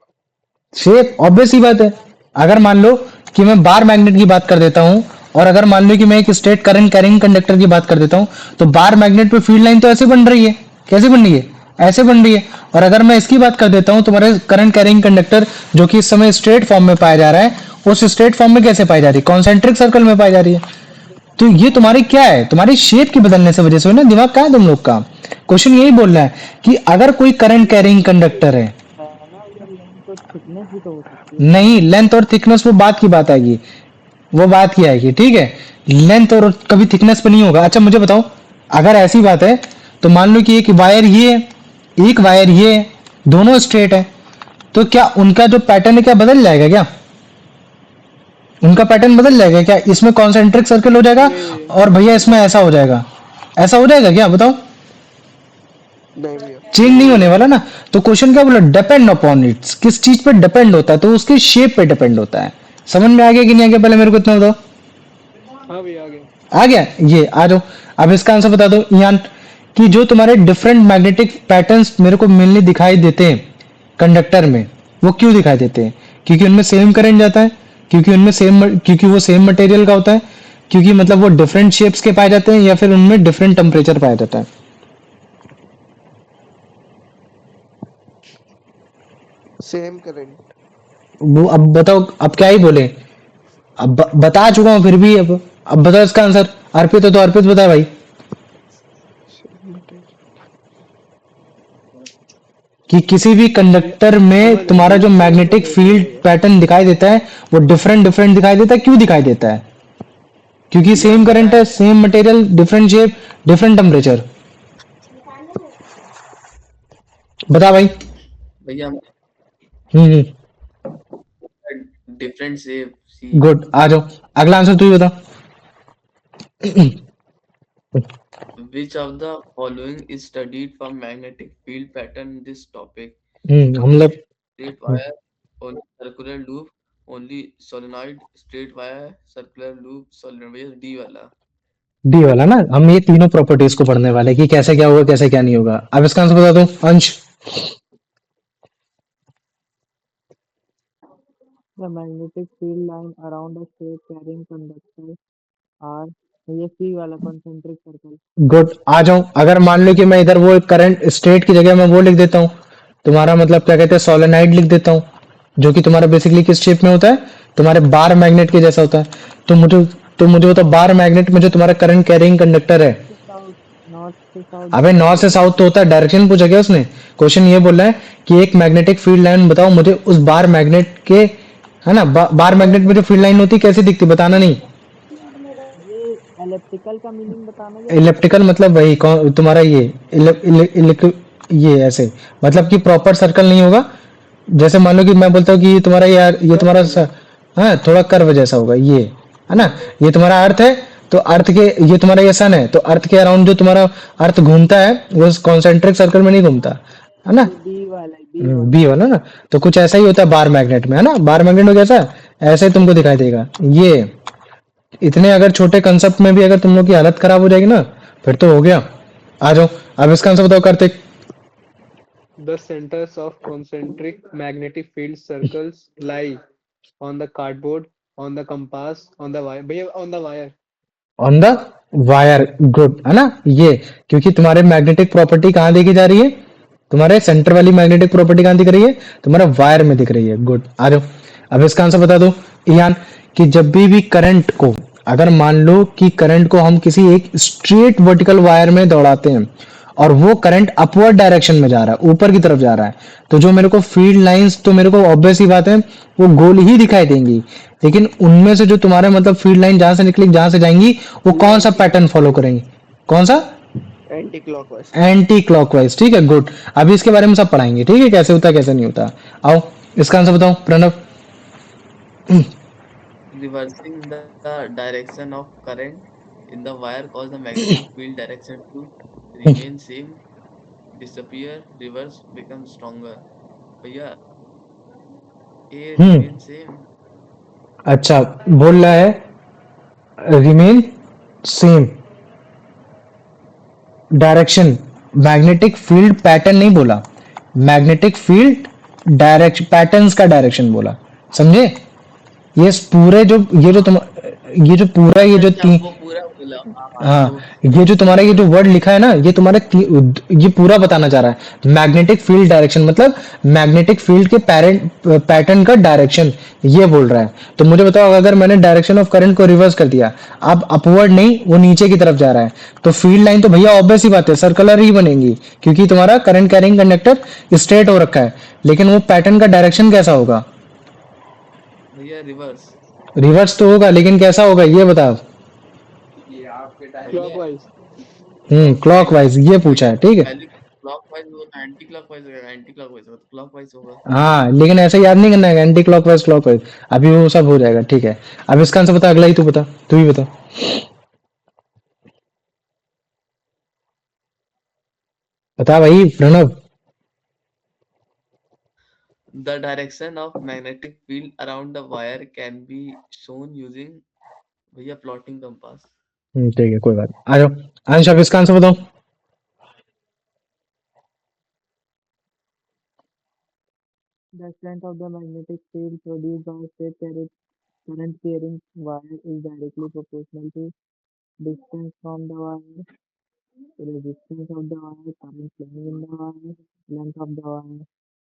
शेप ऑब्वियस ही बात है, अगर मान लो कि मैं बार मैग्नेट की बात कर देता हूं, और अगर मान लो कि मैं एक स्ट्रेट करंट कैरिंग कंडक्टर की बात कर देता हूं, तो बार मैग्नेट पे फील्ड लाइन तो ऐसे बन रही है, कैसे बन रही है, ऐसे बन रही है। और अगर मैं इसकी बात कर देता हूं, तुम्हारे करंट कैरिंग कंडक्टर जो कि इस समय स्ट्रेट फॉर्म में पाया जा रहा है, उस स्ट्रेट फॉर्म में कैसे पाई जा रही है, कॉन्सेंट्रिक सर्कल में पाई जा रही है। तो ये तुम्हारी क्या है, तुम्हारी शेप की बदलने से वजह से हुई ना, दिमाग कहाँ है तुम लोग का। क्वेश्चन यही बोल रहा है कि अगर कोई करंट कैरिंग कंडक्टर है, तो थिकनेस भी तो हो सकती है। नहीं लेंथ और थिकनेस वो बात की बात आएगी, वो बात की आएगी, ठीक है, लेंथ और कभी थिकनेस पे नहीं होगा। अच्छा मुझे बताओ, अगर ऐसी बात है तो मान लो कि एक वायर ये है, एक वायर ये है, दोनों स्ट्रेट है, तो क्या उनका जो पैटर्न है क्या बदल जाएगा, क्या उनका पैटर्न बदल जाएगा क्या, इसमें कॉन्सेंट्रिक सर्कल हो जाएगा और भैया इसमें ऐसा हो जाएगा, ऐसा हो जाएगा क्या, बताओ। नहीं भैया। चेंज नहीं होने वाला ना। तो क्वेश्चन क्या बोला, डिपेंड अपॉन इट्स, किस चीज पे डिपेंड होता है, तो उसकी शेप पे डिपेंड होता है। समझ में आ गया कि नहीं आ गया, पहले मेरे को इतना बताओ। हाँ भैया आ गया। आ गया, ये आ जाओ। अब इसका आंसर बता दो यान, कि जो तुम्हारे डिफरेंट मैग्नेटिक पैटर्न्स मेरे को मिलने दिखाई देते हैं कंडक्टर में, वो क्यों दिखाई देते हैं, क्योंकि उनमें सेम करंट जाता है, क्योंकि वो सेम मटेरियल का होता है, क्योंकि मतलब वो डिफरेंट शेप्स के पाए जाते हैं या फिर उनमें डिफरेंट टेम्परेचर पाया जाता है? Same current. वो अब बताओ, अब क्या ही बोले? अब बता चुका हूँ फिर भी। अब बताओ इसका आंसर। अर्पित है तो अर्पित बता भाई। Same material. कि किसी भी भैया कंडक्टर में समझ गए तुम्हारा जो भैया, सेम मैग्नेटिक मटेरियल फील्ड है ये। पैटर्न दिखाई देता है वो डिफरेंट डिफरेंट दिखाई देता है। क्यों दिखाई देता है? क्योंकि भैया सेम पता करंट है, है same material, different shape, different temperature. बता भाई। भैया हम्म। डिफरेंट शेप सी। गुड, आ जाओ। अगला आंसर तू ही बता। Which of the following is studied for magnetic field pattern in this topic? हम लोग Straight wire, only circular loop, only solenoid, straight wire, circular loop, solenoid. भैया डी वाला। डी वाला ना, हम ये तीनों प्रॉपर्टीज को पढ़ने वाले हैं कि कैसे क्या होगा कैसे क्या नहीं होगा। अब इसका आंसर बता दो अंश। The magnetic field line around a shape carrying conductor are ये सी वाला concentric circle। गुड, आ जाऊं। अगर मान लो कि मैं इधर वो करंट स्ट्रेट की जगह मैं वो लिख देता हूँ, तुम्हारा मतलब क्या कहते हैं सोलेनाइड लिख देता हूँ, जो कि तुम्हारा बेसिकली किस शेप में होता है? तुम्हारे बार मैग्नेट के जैसा होता है। तो मुझे बताओ, बार मैग्नेट में जो तुम्हारा करंट कैरिंग कंडक्टर है। साउथ, नॉर्थ से साउथ अबे दिखाई नॉर्थ से देगा। साउथ तो होता है, डायरेक्शन पूछा क्या उसने? क्वेश्चन ये बोल रहा है कि एक मैग्नेटिक फील्ड लाइन बताओ मुझे उस बार मैग्नेट के, है ना? बार मैग्नेट में जो फील्ड लाइन होती है कैसी दिखती, बताना नहीं। ये एलिप्टिकल का मीनिंग बताना या इलिप्टिकल सिलेंड्रिकल? मतलब वही तुम्हारा ये ये ऐसे, मतलब कि प्रॉपर सर्कल नहीं होगा। जैसे मान लो कि मैं बोलता हूँ कि ये तुम्हारा यार ये कर्व तुम्हारा वाला। हाँ थोड़ा कर्व जैसा होगा ये, है ना? ये तुम्हारा अर्थ है, तो अर्थ के, ये तुम्हारा ये सन है, तो अर्थ के अराउंड जो तुम्हारा अर्थ घूमता है वो कॉन्सेंट्रिक सर्कल में नहीं घूमता, है ना? ये बी वाला है, बी वाला। बी वाला ना। तो कुछ ऐसा ही होता है बार मैग्नेट में, है ना? बार मैग्नेट में कैसा ऐसे तुमको दिखाई देगा ये। इतने अगर छोटे कंसेप्ट में भी अगर तुम लोग की हालत खराब हो जाएगी ना, फिर तो हो गया। आ जाओ। अब इसका आंसर बताओ Kartik. The centers of concentric magnetic field circles lie on the cardboard, on the compass, on the wire. भैया on the wire. On the wire. Good, है ना? ये क्योंकि तुम्हारे मैग्नेटिक प्रॉपर्टी कहाँ देखी जा रही है? तुम्हारे सेंटर वाली मैग्नेटिक प्रॉपर्टी कहाँ दिख रही है? तुम्हारा वायर में दिख रही है। गुड, आ जाओ। अब इसका आंसर बता दो ईयान। कि जब भी करंट को, अगर मान लो कि करंट को हम किसी एक स्ट्रेट वर्टिकल वायर में दौड़ाते हैं और वो करंट अपवर्ड डायरेक्शन में जा रहा है, ऊपर की तरफ जा रहा है, तो जो मेरे को फील्ड लाइंस, तो मेरे को ऑब्वियस ही बात है वो गोल ही दिखाई देंगी। लेकिन उनमें से जो तुम्हारे मतलब फील्ड लाइन जहां से निकली जहां से जाएंगी, वो कौन सा Anti पैटर्न फॉलो clockwise. करेंगी? कौन सा? Anti clockwise. Anti clockwise. ठीक है, गुड। अभी इसके बारे में सब पढ़ाएंगे, ठीक है, कैसे होता है कैसे नहीं होता। आओ, इसका आंसर बताओ Pranav. Reversing the direction of current in the wire cause the magnetic field direction to remain same, disappear, reverse, become stronger. भैया ए हम्म। remain same. अच्छा, बोल रहा है remain same direction. Magnetic field pattern नहीं बोला, मैग्नेटिक फील्ड डायरेक्शन, पैटर्न्स का direction बोला। समझे? ये पूरे जो ये जो पूरा ये अच्छा जो अच्छा वो पूरा बोला। हाँ हाँ हाँ, जो ये जो तुम्हारा ये जो वर्ड लिखा है ना, ये तुम्हारे ये पूरा बताना चाह रहा है मैग्नेटिक फील्ड डायरेक्शन, मतलब मैग्नेटिक फील्ड के पैटर्न का डायरेक्शन ये बोल रहा है। तो मुझे बताओ, अगर मैंने डायरेक्शन ऑफ करंट को रिवर्स कर दिया, अब अपवर्ड नहीं, वो नीचे की तरफ जा रहा है, तो फील्ड लाइन तो भैया ऑब्वियस ही बात है सर्कुलर ही बनेगी, क्योंकि तुम्हारा करंट कैरिंग कंडक्टर स्ट्रेट हो रखा है। लेकिन वो पैटर्न का डायरेक्शन कैसा होगा? भैया रिवर्स। रिवर्स तो होगा, लेकिन कैसा होगा ये बताओ। पहले क्लॉकवाइज। क्लॉकवाइज। क्लॉकवाइज ये पूछा है, ठीक है। पहले क्लॉकवाइज होगा एंटी क्लॉकवाइज होगा, एंटी क्लॉकवाइज होगा तो क्लॉकवाइज होगा। हाँ, लेकिन ऐसे याद नहीं करना है एंटी क्लॉकवाइज क्लॉकवाइज। अभी वो सब हो जाएगा, ठीक है। अब इसका आंसर बता, अगला ही तू बता, तू ही बता। बता भाई Pranav. The direction of magnetic field around the wire can be shown using भैया plotting compass. ठीक है, कोई बात नहीं। आ जाओ अंश, अब इसका आंसर बताओ। The strength of the magnetic field produced by a shape carried current carrying wire is directly proportional to distance from the wire, resistance of the wire, current flowing in the wire, length of the wire.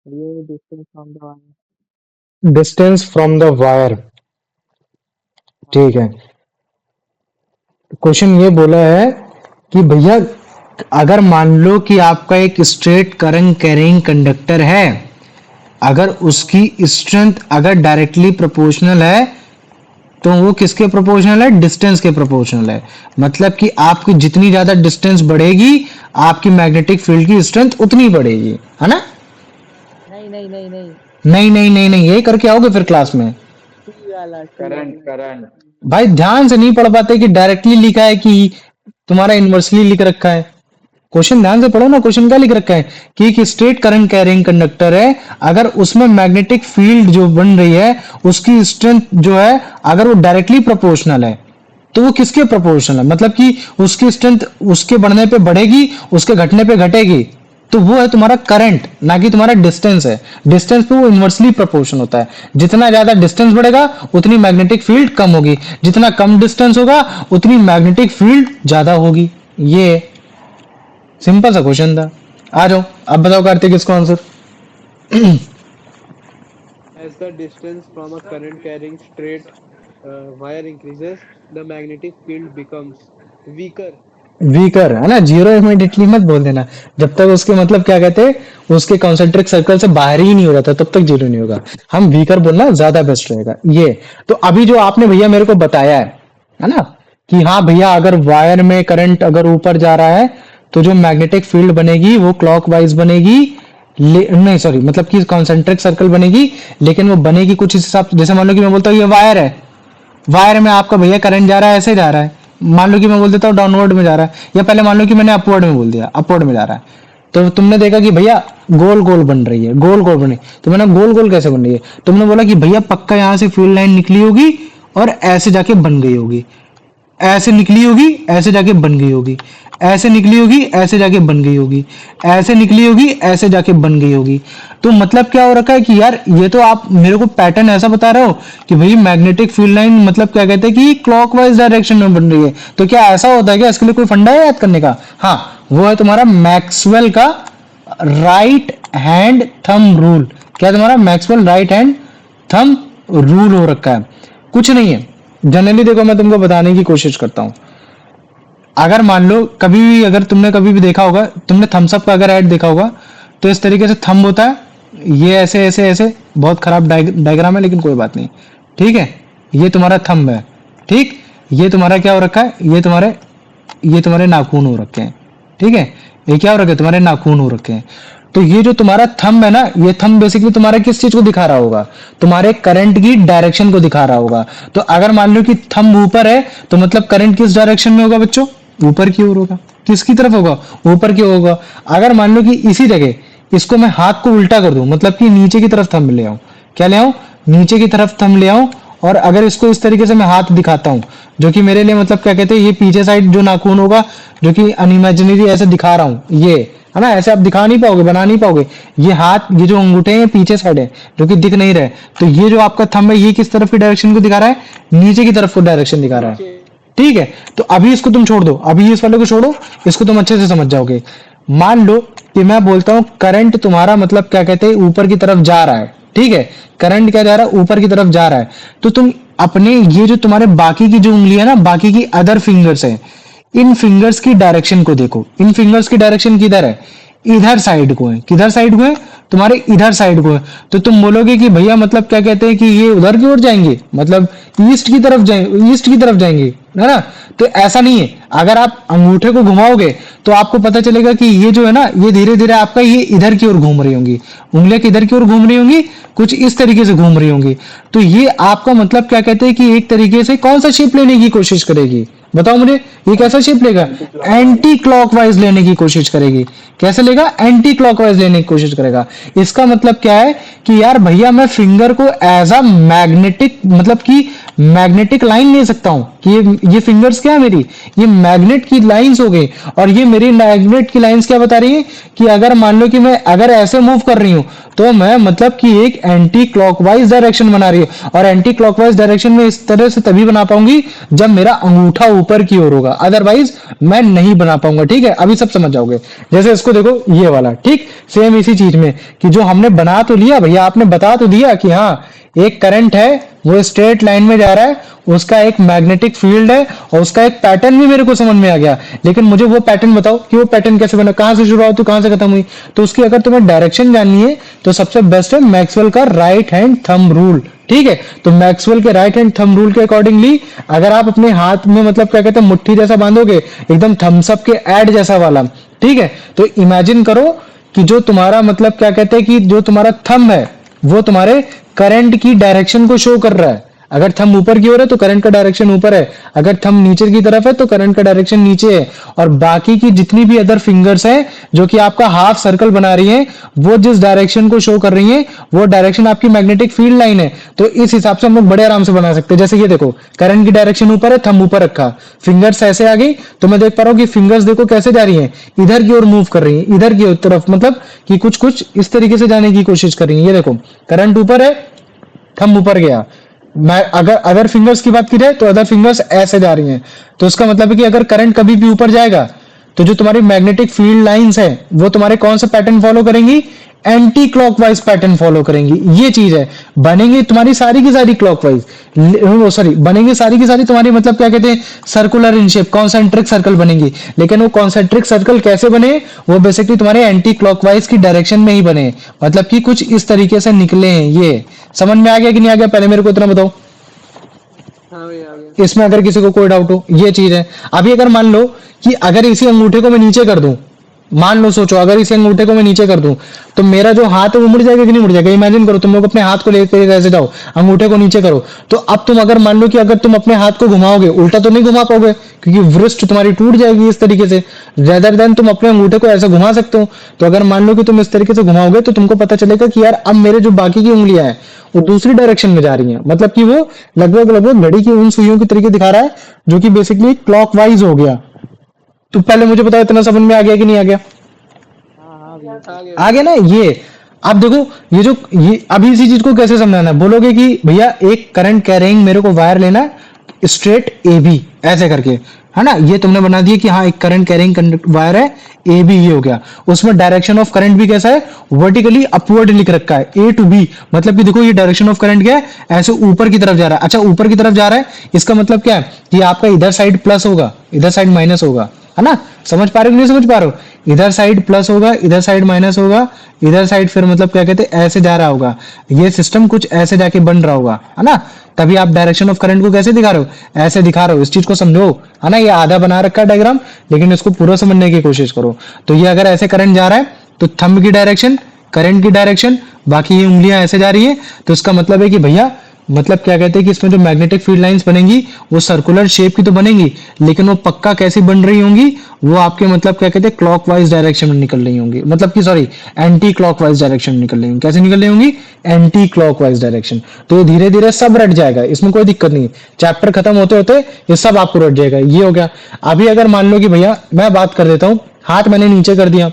ये distance from the wire. Distance from the wire, हाँ ठीक है। Question ये बोला है कि भैया अगर मान लो कि आपका एक स्ट्रेट करंट कैरिंग कंडक्टर है, अगर उसकी स्ट्रेंथ अगर डायरेक्टली प्रोपोर्शनल है तो वो किसके प्रोपोर्शनल है? डिस्टेंस के प्रोपोर्शनल है। मतलब कि आपकी जितनी ज्यादा डिस्टेंस बढ़ेगी आपकी मैग्नेटिक फील्ड की स्ट्रेंथ उतनी बढ़ेगी, है ना? नहीं नहीं नहीं नहीं नहीं नहीं नहीं नहीं, यही करके आओगे फिर क्लास में। सी वाला करंट करंट भाई ध्यान से नहीं पढ़ पाते कि डायरेक्टली लिखा है कि तुम्हारा इनवर्सली लिख रखा है। क्वेश्चन ध्यान से पढ़ो ना, क्वेश्चन क्या लिख रखा है कि एक स्ट्रेट करंट कैरिंग कंडक्टर है, अगर उसमें मैग्नेटिक फील्ड जो बन रही है उसकी स्ट्रेंथ जो है अगर वो डायरेक्टली प्रोपोर्शनल है तो वो किसके प्रोपोर्शनल है? मतलब कि उसकी स्ट्रेंथ उसके बढ़ने पे बढ़ेगी, उसके घटने पे घटेगी, तो वो है तुम्हारा करंट, ना कि तुम्हारा डिस्टेंस है। डिस्टेंस पे वो इनवर्सली प्रोपोर्शन होता है। जितना ज्यादा डिस्टेंस बढ़ेगा उतनी मैग्नेटिक फील्ड कम होगी, जितना कम डिस्टेंस होगा उतनी मैग्नेटिक फील्ड ज्यादा होगी। ये सिंपल सा क्वेश्चन था। आ जाओ अब बताओ कार्तिक इसको answer. As the distance from a current carrying straight wire increases, the magnetic field becomes weaker. Weaker है ना, जीरो इमीडिएटली मत बोल देना, जब तक उसके मतलब क्या कहते हैं उसके कॉन्सेंट्रिक सर्कल से बाहर ही नहीं हो जाता तब तक जीरो नहीं होगा। हम वीकर बोलना ज्यादा बेस्ट रहेगा। ये तो अभी जो आपने भैया मेरे को बताया है ना, कि हाँ भैया अगर वायर में करंट अगर ऊपर जा रहा है तो जो मैग्नेटिक फील्ड बनेगी वो क्लॉकवाइज बनेगी, नहीं सॉरी मतलब कि कॉन्सेंट्रिक सर्कल बनेगी, लेकिन वो बनेगी कुछ इस हिसाब से। जैसे मान लो कि मैं बोलता हूँ ये वायर है, वायर में आपका भैया करंट जा रहा है, ऐसे जा रहा है। मान लो कि मैं बोल देता हूँ डाउनवर्ड में जा रहा है, या पहले मान लो कि मैंने अपवर्ड में बोल दिया अपवर्ड में जा रहा है, तो तुमने देखा कि भैया गोल गोल बन रही है, गोल गोल बनी, तो मैंने गोल गोल कैसे बन रही है, तुमने बोला कि भैया पक्का यहाँ से फील्ड लाइन निकली होगी और ऐसे जाके बन गई होगी, ऐसे निकली होगी ऐसे जाके बन गई होगी, ऐसे निकली होगी ऐसे जाके बन गई होगी, ऐसे निकली होगी ऐसे जाके बन गई होगी। तो मतलब क्या हो रखा है कि यार ये तो आप मेरे को पैटर्न ऐसा बता रहे हो कि भाई मैग्नेटिक फील्ड लाइन मतलब क्या कहते हैं कि क्लॉकवाइज डायरेक्शन में बन रही है। तो क्या ऐसा होता है क्या? इसके लिए कोई फंडा है याद करने का? हाँ, वो है तुम्हारा मैक्सवेल का राइट हैंड थंब रूल। क्या तुम्हारा Maxwell right hand thumb rule हो रखा है, कुछ नहीं है। जनरली देखो मैं तुमको बताने की कोशिश करता हूं। अगर मान लो कभी भी अगर तुमने कभी भी देखा होगा, तुमने थम्स अप का अगर ऐड देखा होगा तो इस तरीके से थंब होता है, ये ऐसे ऐसे ऐसे, बहुत खराब डायग्राम है लेकिन कोई बात नहीं, ठीक है। ये तुम्हारा थंब है, ठीक। ये तुम्हारा क्या हो रखा है, ये तुम्हारे नाखून हो रखे हैं, ठीक है। ये क्या हो रखे हैं? तुम्हारे नाखून हो रखे हैं। तो ये जो तुम्हारा थंब है ना, ये थंब बेसिकली तुम्हारा किस चीज को दिखा रहा होगा? तुम्हारे करंट की डायरेक्शन को दिखा रहा होगा। तो अगर मान लो कि थंब ऊपर है तो मतलब करंट किस डायरेक्शन में होगा बच्चों? ऊपर की ओर होगा। किसकी तरफ होगा? ऊपर की ओर होगा। अगर मान लो कि इसी जगह इसको मैं हाथ को उल्टा कर दूं, मतलब कि नीचे की तरफ थंब ले आऊं, क्या ले आऊं? नीचे की तरफ थंब ले आऊं, और अगर इसको इस तरीके से मैं हाथ दिखाता हूं, जो कि मेरे लिए मतलब क्या कहते हैं, ये पीछे साइड जो नाखून होगा जो कि अनइमेजिनरी ऐसे दिखा रहा हूं, ये है ना, ऐसे आप दिखा नहीं पाओगे, बना नहीं पाओगे। ये हाथ, ये जो अंगूठे हैं पीछे साइड है जो कि दिख नहीं रहे। तो ये जो आपका थंब है ये किस तरफ की डायरेक्शन को दिखा रहा है? नीचे की तरफ को डायरेक्शन दिखा रहा है, ठीक है। तो अभी इसको तुम छोड़ दो, अभी इस वाले को छोड़ो, इसको तुम अच्छे से समझ जाओगे। मान लो कि मैं बोलता हूं करंट तुम्हारा मतलब क्या कहते हैं ऊपर की तरफ जा रहा है, ठीक है। करंट क्या जा रहा है? ऊपर की तरफ जा रहा है। तो तुम अपने ये जो तुम्हारे बाकी की जो उंगली है ना, बाकी की अदर फिंगर्स है, इन फिंगर्स की डायरेक्शन को देखो। इन फिंगर्स की डायरेक्शन किधर है? इधर साइड को है। किधर साइड को है? तुम्हारे इधर साइड को है। तो तुम बोलोगे कि भैया मतलब क्या कहते हैं कि ये उधर की ओर जाएंगे, मतलब ईस्ट की तरफ जाएंगे, ईस्ट की तरफ जाएंगे, है ना। तो ऐसा नहीं है। अगर आप अंगूठे को घुमाओगे तो आपको पता चलेगा कि ये जो है ना, ये धीरे धीरे आपका ये इधर की ओर घूम रही होंगी, उंगलियां किधर की ओर घूम रही होंगी, कुछ इस तरीके से घूम रही होंगी। तो ये आपका मतलब क्या कहते हैं कि एक तरीके से कौन सा शेप लेने की कोशिश करेगी? बताओ मुझे, ये कैसा शेप लेगा? एंटी क्लॉकवाइज लेने की कोशिश करेगी। कैसे लेगा? एंटी क्लॉकवाइज लेने की कोशिश करेगा। इसका मतलब क्या है कि यार भैया मैं फिंगर को एज अ मैग्नेटिक मतलब कि मैग्नेटिक लाइन ले सकता हूं कि ये फिंगर्स क्या है मेरी, ये मैग्नेट की लाइंस हो गई। और ये मेरी मैग्नेट की लाइंस क्या बता रही है कि अगर मान लो कि मैं अगर ऐसे मूव कर रही हूं तो मैं मतलब कि एक एंटी क्लॉकवाइज डायरेक्शन बना रही है। और एंटी क्लॉकवाइज डायरेक्शन में इस तरह से तभी बना पाऊंगी जब मेरा अंगूठा ऊपर की ओर होगा, अदरवाइज मैं नहीं बना पाऊंगा। ठीक है, अभी सब समझ जाओगे। जैसे इसको देखो ये वाला, ठीक सेम इसी चीज में कि जो हमने बना तो लिया भैया, आपने बता तो दिया कि हाँ एक करंट है वो स्ट्रेट लाइन में जा रहा है, उसका एक मैग्नेटिक फील्ड है और उसका एक पैटर्न भी मेरे को समझ में आ गया। लेकिन मुझे वो पैटर्न बताओ कि वो पैटर्न कैसे बना, कहां से शुरुआत हुई कहां से खत्म हुई। तो उसकी अगर तुम्हें डायरेक्शन जाननी है तो सबसे बेस्ट है मैक्सवेल का राइट हैंड थंब रूल। ठीक है, तो मैक्सवेल के राइट हैंड थंब रूल के अकॉर्डिंगली अगर आप अपने हाथ में मतलब क्या कहते हैं मुट्ठी जैसा बांधोगे, एकदम थम्स अप के ऐड जैसा वाला, ठीक है, तो इमेजिन करो कि जो तुम्हारा मतलब क्या कहते हैं कि जो तुम्हारा थंब है वो तुम्हारे करंट की डायरेक्शन को शो कर रहा है। अगर थंब ऊपर की ओर है तो करंट का डायरेक्शन ऊपर है, अगर थंब नीचे की तरफ है तो करंट का डायरेक्शन नीचे है। और बाकी की जितनी भी अदर फिंगर्स हैं जो कि आपका हाफ सर्कल बना रही हैं, वो जिस डायरेक्शन को शो कर रही हैं वो डायरेक्शन आपकी मैग्नेटिक फील्ड लाइन है। तो इस हिसाब से हम लोग बड़े आराम से बना सकते हैं। जैसे ये देखो, करंट की डायरेक्शन ऊपर है, थंब ऊपर रखा, फिंगर्स ऐसे आ गई, तो मैं देख पा रहा हूँ कि फिंगर्स देखो कैसे जा रही हैं, इधर की ओर मूव कर रही हैं, इधर की तरफ, मतलब कि कुछ कुछ इस तरीके से जाने की कोशिश कर रही हैं। ये देखो करंट ऊपर है, थंब ऊपर गया। मैं अगर अदर फिंगर्स की बात की जाए तो अदर फिंगर्स ऐसे जा रही हैं। तो इसका मतलब है कि अगर करंट कभी भी ऊपर जाएगा तो जो तुम्हारी मैग्नेटिक फील्ड लाइंस है वो तुम्हारे कौन सा पैटर्न फॉलो करेंगी, एंटी क्लॉकवाइज पैटर्न फॉलो करेंगी। ये चीज है, बनेंगी तुम्हारी सारी की सारी क्लॉकवाइज, सॉरी बनेंगी सारी की सारी तुम्हारी मतलब क्या कहते हैं circular in shape, concentric circle बनेंगी। लेकिन वो कॉन्सेंट्रिक सर्कल कैसे बने, वो बेसिकली तुम्हारे एंटी क्लॉकवाइज की डायरेक्शन में ही बने, मतलब कि कुछ इस तरीके से निकले हैं। ये समझ में आ गया कि नहीं आ गया, पहले मेरे को इतना बताओ। हाँ भैया आ गया। इसमें अगर किसी को कोई डाउट हो, ये चीज है। अभी अगर मान लो कि अगर इसी अंगूठे को मैं नीचे कर दूं, मान लो सोचो अगर इसी अंगूठे को मैं नीचे कर दूं तो मेरा जो हाथ है वो मुड़ जाएगा कि नहीं मुड़ जाएगा। इमेजिन करो, तुम लोग अपने हाथ को लेकर ऐसे जाओ, अंगूठे को नीचे करो, तो अब तुम अगर मान लो कि अगर तुम अपने हाथ को घुमाओगे, उल्टा तो नहीं घुमा पाओगे क्योंकि वृष्ट तुम्हारी टूट जाएगी इस तरीके से। रेदर देन तुम अपने अंगूठे को ऐसे घुमा सकते हो। तो अगर मान लो कि तुम इस तरीके से घुमाओगे तो तुमको पता चलेगा कि यार अब मेरे जो बाकी की उंगलियां हैं वो दूसरी डायरेक्शन में जा रही हैं, मतलब कि वो लगभग लगभग घड़ी की उन सुइयों की तरीके दिखा रहा है जो कि बेसिकली क्लॉकवाइज हो गया। तो पहले मुझे बताओ इतना समझ में आ गया कि नहीं आ गया? हाँ हाँ भैया। आ गया आ गया ना। ये अब देखो ये अभी इसी चीज को कैसे समझाना है, बोलोगे कि भैया एक करंट कैरिंग मेरे को वायर लेना स्ट्रेट ए बी ऐसे करके, है ना। ये तुमने बना दिया कि हाँ एक करंट कैरिंग वायर है ए बी, ये हो गया। उसमें डायरेक्शन ऑफ करंट भी कैसा है, वर्टिकली अपवर्ड लिख रखा है ए टू बी, मतलब कि देखो ये डायरेक्शन ऑफ करंट क्या है, ऐसे ऊपर की तरफ जा रहा है। अच्छा ऊपर की तरफ जा रहा है, इसका मतलब क्या है कि आपका इधर साइड प्लस होगा, इधर साइड माइनस होगा, है ना। समझ पा रहे हो नहीं समझ पा रहे हो, इधर साइड प्लस होगा, इधर साइड माइनस होगा, इधर साइड फिर मतलब क्या कहते हैं ऐसे जा रहा होगा। ये सिस्टम कुछ ऐसे जाके बन रहा होगा, है ना। तभी आप डायरेक्शन ऑफ करंट को कैसे दिखा रहे हो, ऐसे दिखा रहे हो। इस चीज को समझो, है ना। ये आधा बना रखा है डायग्राम, लेकिन इसको पूरा समझने की कोशिश करो। तो ये अगर ऐसे करंट जा रहा है तो थंब की डायरेक्शन, करंट की डायरेक्शन, बाकी ये उंगलियां ऐसे जा रही है, तो इसका मतलब है कि भैया मतलब क्या कहते हैं कि इसमें जो मैग्नेटिक फील्ड लाइंस बनेंगी वो सर्कुलर शेप की तो बनेंगी, लेकिन वो पक्का कैसी बन रही होंगी, वो आपके मतलब क्या कहते हैं क्लॉकवाइज डायरेक्शन में निकल रही होंगी, मतलब कि सॉरी एंटी क्लॉकवाइज डायरेक्शन में निकल रही होंगी। कैसे निकल रही होंगी, एंटी क्लॉकवाइज डायरेक्शन। तो ये धीरे धीरे सब रट जाएगा, इसमें कोई दिक्कत नहीं। चैप्टर खत्म होते होते ये सब आपको रट जाएगा। ये हो गया। अभी अगर मान लो कि भैया मैं बात कर देता हूँ, हाथ मैंने नीचे कर दिया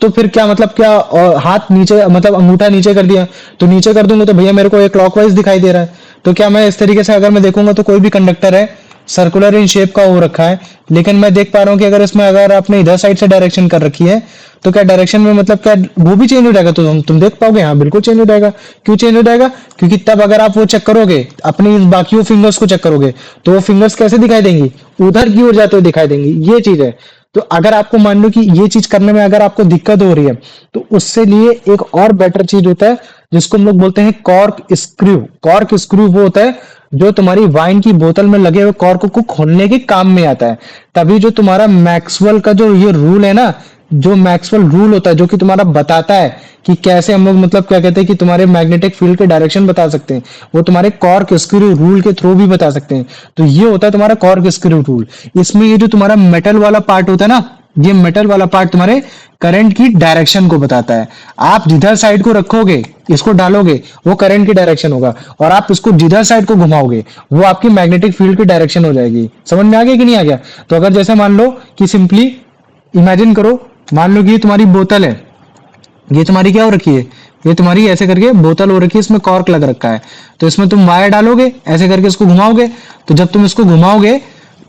तो फिर क्या मतलब क्या, और हाथ नीचे मतलब अंगूठा नीचे कर दिया तो नीचे कर दूंगा तो भैया मेरे को एक क्लॉकवाइज दिखाई दे रहा है। तो क्या मैं इस तरीके से अगर मैं देखूंगा तो कोई भी कंडक्टर है सर्कुलर इन शेप का हो रखा है, लेकिन मैं देख पा रहा हूँ कि अगर इसमें अगर आपने इधर साइड से डायरेक्शन कर रखी है तो क्या डायरेक्शन में मतलब क्या वो भी चेंज हो जाएगा। तो तुम देख पाओगे, हाँ बिल्कुल चेंज हो जाएगा। क्यों चेंज हो जाएगा, क्योंकि तब अगर आप वो चेक करोगे अपनी बाकी फिंगर्स को चेक करोगे तो वो फिंगर्स कैसे दिखाई देंगी, उधर की ओर जाते हुए दिखाई देंगी। ये चीज है। तो अगर आपको मान लो कि ये चीज करने में अगर आपको दिक्कत हो रही है तो उससे लिए एक और बेटर चीज होता है जिसको हम लोग बोलते हैं कॉर्क स्क्रू। कॉर्क स्क्रू वो होता है जो तुम्हारी वाइन की बोतल में लगे हुए कॉर्क को खोलने के काम में आता है। तभी जो तुम्हारा मैक्सवेल का जो ये रूल है ना, जो मैक्सवेल रूल होता है जो कि तुम्हारा बताता है कि कैसे हम लोग मतलब क्या कहते हैं कि तुम्हारे मैग्नेटिक फील्ड के डायरेक्शन बता सकते हैं, वो तुम्हारे कॉर्क स्क्रू रूल के थ्रू भी बता सकते हैं। तो ये होता है तुम्हारा कॉर्क स्क्रू रूल। इसमें ये जो तुम्हारा मेटल वाला पार्ट होता है ना, ये मेटल वाला पार्ट तुम्हारे करंट की डायरेक्शन को बताता है। आप जिधर साइड को रखोगे, इसको डालोगे, वो करंट की डायरेक्शन होगा, और आप इसको जिधर साइड को घुमाओगे वो आपकी मैग्नेटिक फील्ड की डायरेक्शन हो जाएगी। समझ में आ गया कि नहीं आ गया? तो अगर जैसे मान लो कि सिंपली इमेजिन करो, मान लो कि ये तुम्हारी बोतल है, ये तुम्हारी क्या हो रखी है, ये तुम्हारी ऐसे करके बोतल हो रखी है, इसमें कॉर्क लग रखा है। तो इसमें तुम वायर डालोगे, ऐसे करके इसको घुमाओगे, तो जब तुम इसको घुमाओगे,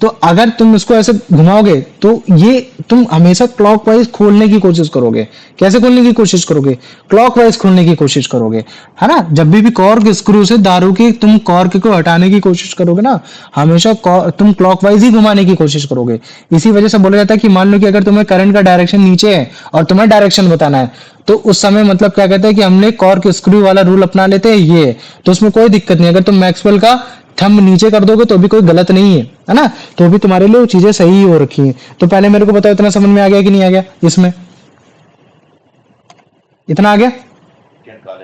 तो अगर तुम इसको ऐसे घुमाओगे तो ये तुम हमेशा क्लॉकवाइज खोलने की कोशिश करोगे। कैसे खोलने की कोशिश करोगे? क्लॉकवाइज खोलने की कोशिश करोगे, है ना। जब भी कॉर्क स्क्रू से दारू की तुम कॉर्क को हटाने की कोशिश करोगे ना, हमेशा तुम क्लॉकवाइज ही घुमाने की कोशिश करोगे। इसी वजह से बोला जाता है कि मान लो कि अगर तुम्हें करंट का डायरेक्शन नीचे है और तुम्हें डायरेक्शन बताना है, तो उस समय मतलब क्या कहते हैं कि हमने कॉर्क स्क्रू वाला रूल अपना लेते हैं ये, तो उसमें कोई दिक्कत नहीं। अगर तुम मैक्सवेल का थंब नीचे कर दोगे तो भी कोई गलत नहीं है ना, तो भी तुम्हारे लिए वो चीजें सही हो रखी हैं। तो पहले मेरे को बताओ इतना समझ में आ गया कि नहीं आ गया? इसमें इतना आ गया?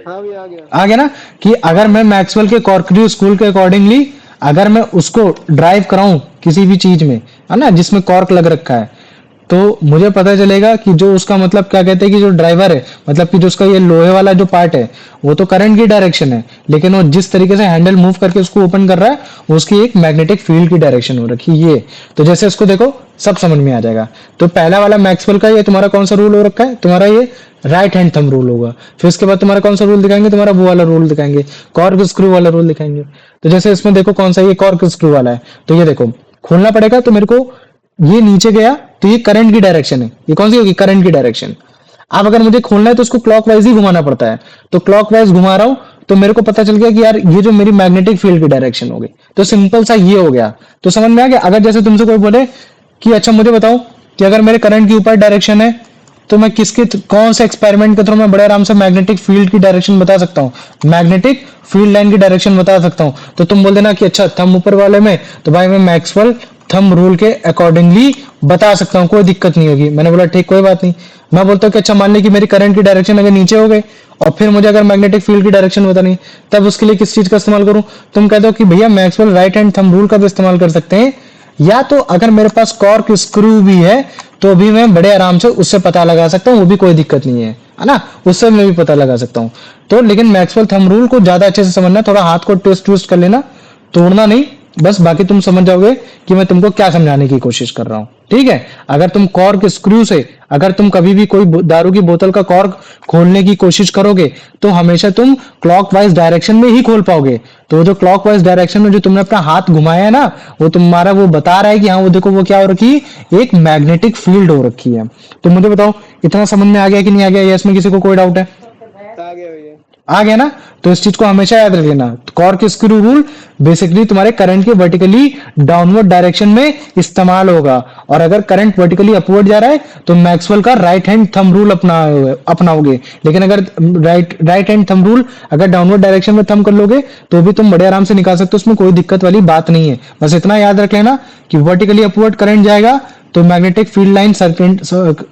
हाँ भी आ गया। आ गया ना, कि अगर मैं मैक्सवेल के कॉर्कड्यू स्कूल के अकॉर्डिंगली अगर मैं उसको ड्राइव कराऊं किसी भी चीज में, है ना, जिसमें कॉर्क लग रखा है, तो मुझे पता चलेगा कि जो उसका मतलब क्या कहते हैं कि जो ड्राइवर है, मतलब कि जो उसका ये लोहे वाला जो पार्ट है, वो तो करंट की डायरेक्शन है, लेकिन वो जिस तरीके से हैंडल मूव करके उसको ओपन कर रहा है, उसकी एक मैग्नेटिक फील्ड की डायरेक्शन हो रखी है ये। तो जैसे इसको देखो सब समझ में आ जाएगा। तो पहला वाला मैक्सवेल का ये तुम्हारा कौन सा रूल हो रखा है? तुम्हारा ये राइट हैंड थंब रूल होगा। फिर उसके बाद तुम्हारा कौन सा रूल दिखाएंगे? तुम्हारा वो वाला रूल दिखाएंगे, कॉर्क स्क्रू वाला रूल दिखाएंगे। तो जैसे इसमें देखो कौन सा ये कॉर्क स्क्रू वाला है, तो ये देखो खोलना पड़ेगा, तो मेरे को ये नीचे गया तो ये करंट की डायरेक्शन है। ये कौन सी होगी? करंट की डायरेक्शन। अब अगर मुझे खोलना है तो उसको क्लॉकवाइज ही घुमाना पड़ता है, तो क्लॉकवाइज घुमा रहा हूं, तो मेरे को पता चल गया कि यार ये जो मेरी मैग्नेटिक फील्ड की डायरेक्शन होगी। तो सिंपल सा ये हो गया। तो समझ में आ गया? अगर जैसे तुमसे कोई बोले कि अच्छा मुझे बताओ कि अगर मेरे करंट के ऊपर डायरेक्शन है, तो मैं कौन से एक्सपेरिमेंट के थ्रू मैं बड़े आराम से मैग्नेटिक फील्ड की डायरेक्शन बता सकता हूँ, मैग्नेटिक फील्ड लाइन की डायरेक्शन बता सकता हूँ। तो तुम बोल देना कि अच्छा थंब ऊपर वाले में, तो भाई मैं मैक्सवेल थंब रूल के अकॉर्डिंगली बता सकता हूँ, कोई दिक्कत नहीं होगी। मैंने बोला ठीक कोई बात नहीं। मैं बोलता हूँ कि अच्छा मान ली कि मेरी करंट की डायरेक्शन अगर नीचे हो गई और फिर मुझे अगर मैग्नेटिक फील्ड की डायरेक्शन बतानी, तब उसके लिए किस चीज का इस्तेमाल करूं? तुम कहते हो कि भैया Maxwell right hand thumb rule का भी इस्तेमाल कर सकते हैं, या तो अगर मेरे पास कॉर्क स्क्रू भी है तो भी मैं बड़े आराम से उससे पता लगा सकता हूँ, वो भी कोई दिक्कत नहीं है ना, उससे मैं भी पता लगा सकता हूँ। तो लेकिन मैक्सवेल थंब रूल को ज्यादा अच्छे से समझना, थोड़ा हाथ को ट्विस्ट ट्विस्ट कर लेना, तोड़ना नहीं, बस बाकी तुम समझ जाओगे कि मैं तुमको क्या समझाने की कोशिश कर रहा हूं। ठीक है? अगर तुम कॉर्क स्क्रू से अगर तुम कभी भी कोई दारू की बोतल का कॉर्क खोलने की कोशिश करोगे, तो हमेशा तुम क्लॉकवाइज डायरेक्शन में ही खोल पाओगे। तो जो क्लॉकवाइज डायरेक्शन में जो तुमने अपना हाथ घुमाया है ना, वो तुम्हारा वो बता रहा है कि हाँ वो देखो वो क्या हो रखी है, एक मैग्नेटिक फील्ड हो रखी है। तो मुझे बताओ इतना समझ में आ गया कि नहीं आ गया, या इसमें किसी को कोई डाउट है? आ गया भैया। आ गया ना? तो इस चीज को हमेशा याद रख लेना। कॉर्क स्क्रू रूल बेसिकली तुम्हारे करंट के वर्टिकली डाउनवर्ड डायरेक्शन में इस्तेमाल होगा, और अगर करंट वर्टिकली अपवर्ड जा रहा है तो मैक्सवेल का राइट हैंड थंब रूल अपनाओगे। लेकिन अगर राइट हैंड थंब रूल अगर डाउनवर्ड डायरेक्शन में थंब कर लोगे तो भी तुम बड़े आराम से निकाल सकते हो, उसमें कोई दिक्कत वाली बात नहीं है। बस इतना याद रख लेना कि वर्टिकली अपवर्ड करंट जाएगा तो मैग्नेटिक फील्ड लाइन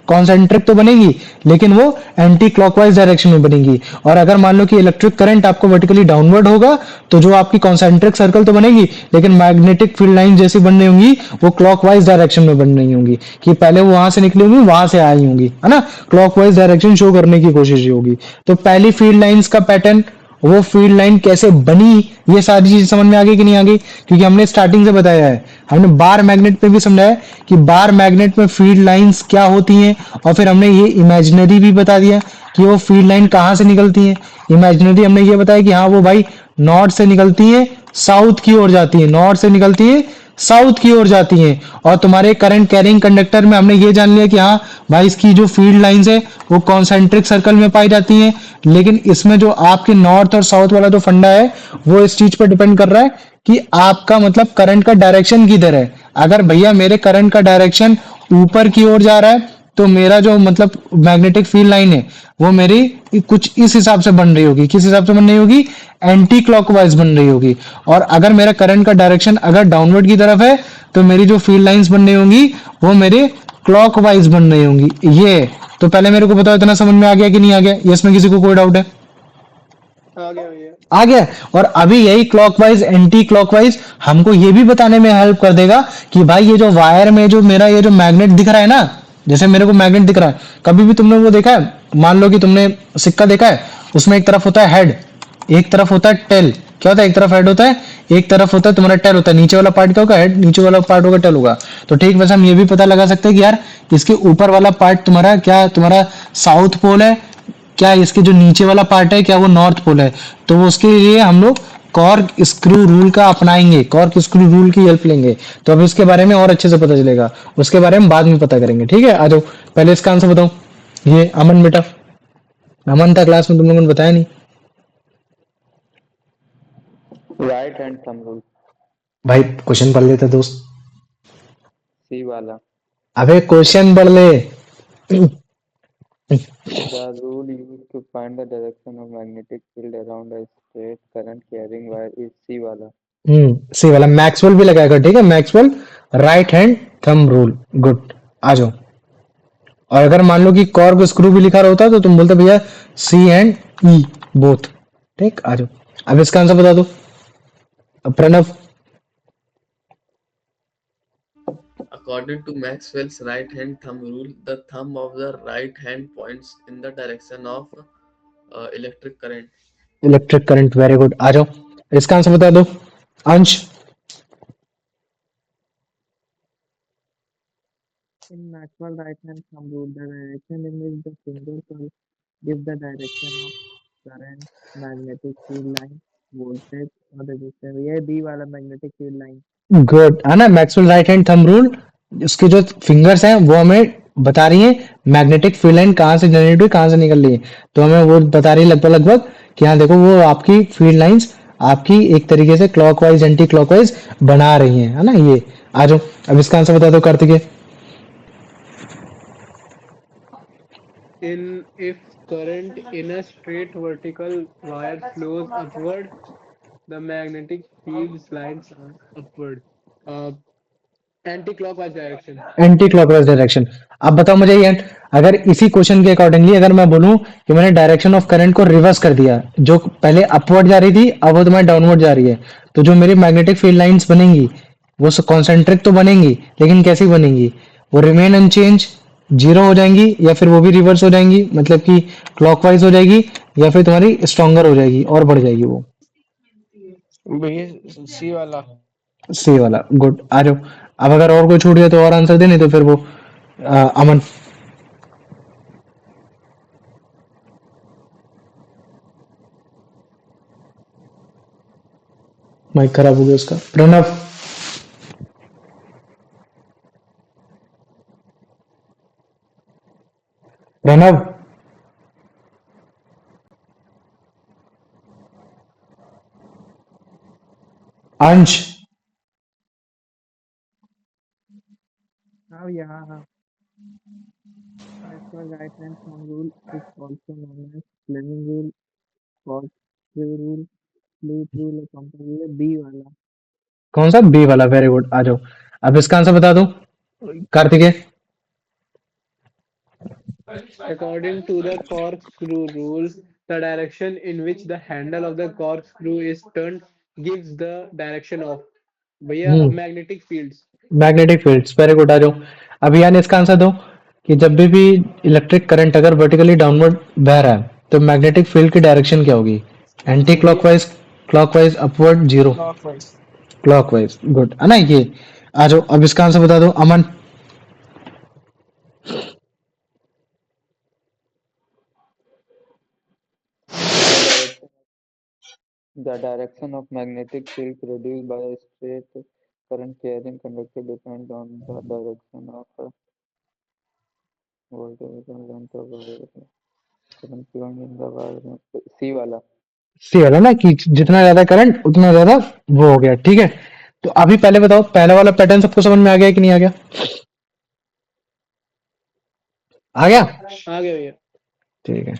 कॉन्सेंट्रिक तो बनेगी, लेकिन वो एंटी क्लॉकवाइज डायरेक्शन में बनेगी। और अगर मान लो कि इलेक्ट्रिक करंट आपको वर्टिकली डाउनवर्ड होगा, तो जो आपकी कॉन्सेंट्रिक सर्कल तो बनेगी, लेकिन मैग्नेटिक फील्ड लाइन जैसी बन रही होंगी वो क्लॉकवाइज डायरेक्शन में बन रही होंगी, कि पहले वो वहां से निकली होंगी वहां से आई होंगी, है ना, क्लॉकवाइज डायरेक्शन शो करने की कोशिश होगी। तो पहली फील्ड लाइंस का पैटर्न, वो फील्ड लाइन कैसे बनी, ये सारी चीज समझ में आ गई कि नहीं आ गई? क्योंकि हमने स्टार्टिंग से बताया है, हमने बार मैग्नेट में भी समझाया कि बार मैग्नेट में फील्ड लाइंस क्या होती हैं, और फिर हमने ये इमेजिनरी भी बता दिया कि वो फील्ड लाइन कहाँ से निकलती है। इमेजिनरी हमने ये बताया कि हाँ वो भाई नॉर्थ से निकलती है साउथ की ओर जाती है, नॉर्थ से निकलती है साउथ की ओर जाती हैं। और तुम्हारे करंट कैरिंग कंडक्टर में हमने ये जान लिया कि हाँ भाई इसकी जो फील्ड लाइंस है वो कॉन्सेंट्रिक सर्कल में पाई जाती हैं, लेकिन इसमें जो आपके नॉर्थ और साउथ वाला जो फंडा है वो इस चीज पर डिपेंड कर रहा है कि आपका मतलब करंट का डायरेक्शन किधर है। अगर भैया मेरे करंट का डायरेक्शन ऊपर की ओर जा रहा है तो मेरा जो मतलब मैग्नेटिक फील्ड लाइन है वो मेरी कुछ इस हिसाब से बन रही होगी। किस हिसाब से बन रही होगी? एंटी क्लॉकवाइज बन रही होगी। और अगर मेरा करंट का डायरेक्शन अगर डाउनवर्ड की तरफ है तो मेरी जो फील्ड लाइंस बन रही होंगी वो मेरे क्लॉकवाइज बन रही होंगी। ये तो पहले मेरे को बताओ इतना समझ में आ गया कि नहीं आ गया? इसमें किसी को कोई डाउट है? आ गया भैया। आ गया। और अभी यही क्लॉकवाइज एंटी क्लॉकवाइज हमको ये भी बताने में हेल्प कर देगा कि भाई ये जो वायर में जो मेरा ये जो मैग्नेट दिख रहा है ना, जैसे मेरे को मैग्नेट दिख रहा है, कभी भी तुमने वो देखा है, मान लो कि तुमने सिक्का देखा है, उसमें एक तरफ होता है हेड, एक तरफ होता है टेल। क्या होता है? एक तरफ हेड होता है, एक तरफ होता है तुम्हारा टेल होता है। नीचे वाला पार्ट क्या होगा? हेड। नीचे वाला पार्ट होगा टेल होगा। तो ठीक वैसे हम ये भी पता लगा सकते हैं कि यार इसके ऊपर वाला पार्ट तुम्हारा क्या, तुम्हारा साउथ पोल है, क्या इसके जो नीचे वाला पार्ट है क्या वो नॉर्थ पोल है। तो वो उसके लिए हम लोग कॉर्क स्क्रू रूल का अपनाएंगे, कॉर्क स्क्रू रूल की हेल्प लेंगे। तो अब इसके बारे में और अच्छे से पता चलेगा, उसके बारे में बाद में पता करेंगे। ठीक है, आ जाओ पहले इसका आंसर बताओ। ये अमन बेटा, अमन था क्लास में, तुम लोगों ने बताया नहीं। राइट हैंड थंब रूल, भाई क्वेश्चन पढ़ लेते दोस्त। सी वाला। अबे क्वेश्चन पढ़ ले। The rule used to find the direction of magnetic field around a straight current carrying wire is C वाला। सी वाला मैक्सवेल भी लगाएगा। ठीक है, Maxwell right hand thumb rule. Good, आ जाओ। और अगर मान लो कि कॉर्क स्क्रू भी लिखा होता तो तुम बोलते भैया सी एंड ई बोथ। ठीक, आ जाओ। अब इसका आंसर बता दो Pranav. According to Maxwell's right-hand thumb rule, the thumb of the right hand points in the direction of electric current. Electric current, very good. आ जाओ इसका आंसर बता दो अंश। In Maxwell right-hand thumb rule, the direction in which the finger curve gives the direction of current, magnetic field line, voltage or resistance। ये B वाला magnetic field line। Good, है ना। Maxwell right hand thumb rule, उसके जो fingers हैं वो हमें बता रही है मैग्नेटिक फील्ड लाइन कहाँ से जनरेट हुई, कहाँ से निकल रही है। तो हमें वो बता रही है लगभग लगभग कि हाँ देखो वो आपकी फील्ड लाइंस आपकी एक तरीके से क्लॉकवाइज एंटी क्लॉकवाइज बना रही है ना। ये आ जाओ अब इसका आंसर बता दो Kartikeya. If current in a straight vertical wire flows upward, the magnetic field's lines are upward. Uh, Anti-clockwise direction. Anti clockwise direction. अब बताओ मुझे ये, अगर इसी क्वेश्चन के अकॉर्डिंगली अगर मैं बोलूं कि मैंने डायरेक्शन ऑफ करंट को रिवर्स कर दिया, जो पहले अपवर्ड जा रही थी अब वो तुम्हारी डाउनवर्ड जा रही है, तो जो मेरी मैग्नेटिक फील्ड लाइंस बनेंगी वो कॉन्सेंट्रिक तो बनेंगी, लेकिन कैसी बनेंगी? वो रिमेन अनचेंज, जीरो हो जाएंगी, या फिर वो भी रिवर्स हो जाएंगी, मतलब कि क्लॉकवाइज हो जाएगी, या फिर तुम्हारी स्ट्रॉन्गर हो जाएगी और बढ़ जाएगी वो। भैया सी वाला। सी वाला, गुड। आ जाओ अब अगर और कोई छूट गया तो और आंसर दे, नहीं तो फिर वो अमन। माइक खराब हो गया उसका। प्रणव, प्रणव, अंश, हाँ भैया, हाँ हाँ। Maxwell right-hand thumb rule is also known as Fleming rule, corkscrew rule, flute rule और compass rule। B वाला। कौन सा? बी वाला, वेरी गुड। आ जाओ अब इसका आंसर बता दो Kartikeya. According to the corkscrew rule, the direction in which the handle of the corkscrew is turned gives the direction of भैया magnetic fields. Magnetic fields, very good. आ जाओ अब यानी इसका आंसर दो कि जब भी इलेक्ट्रिक करंट अगर वर्टिकली डाउनवर्ड बह रहा है तो मैग्नेटिक फील्ड की डायरेक्शन क्या होगी? Anti clockwise, clockwise, upward, zero, clockwise. Clockwise. Good, है ना ये। आ जाओ अब इसका आंसर बता दो अमन। The direction of magnetic field produced by a straight current carrying conductor depends on the direction of voltage and length of wire current flowing in the wire। C वाला। सी वाला ना, कि जितना ज्यादा करंट उतना ज्यादा वो हो गया। ठीक है, तो अभी पहले बताओ पहला वाला पैटर्न सबको समझ में आ गया कि नहीं आ गया? आ गया? आ गया भैया। ठीक है।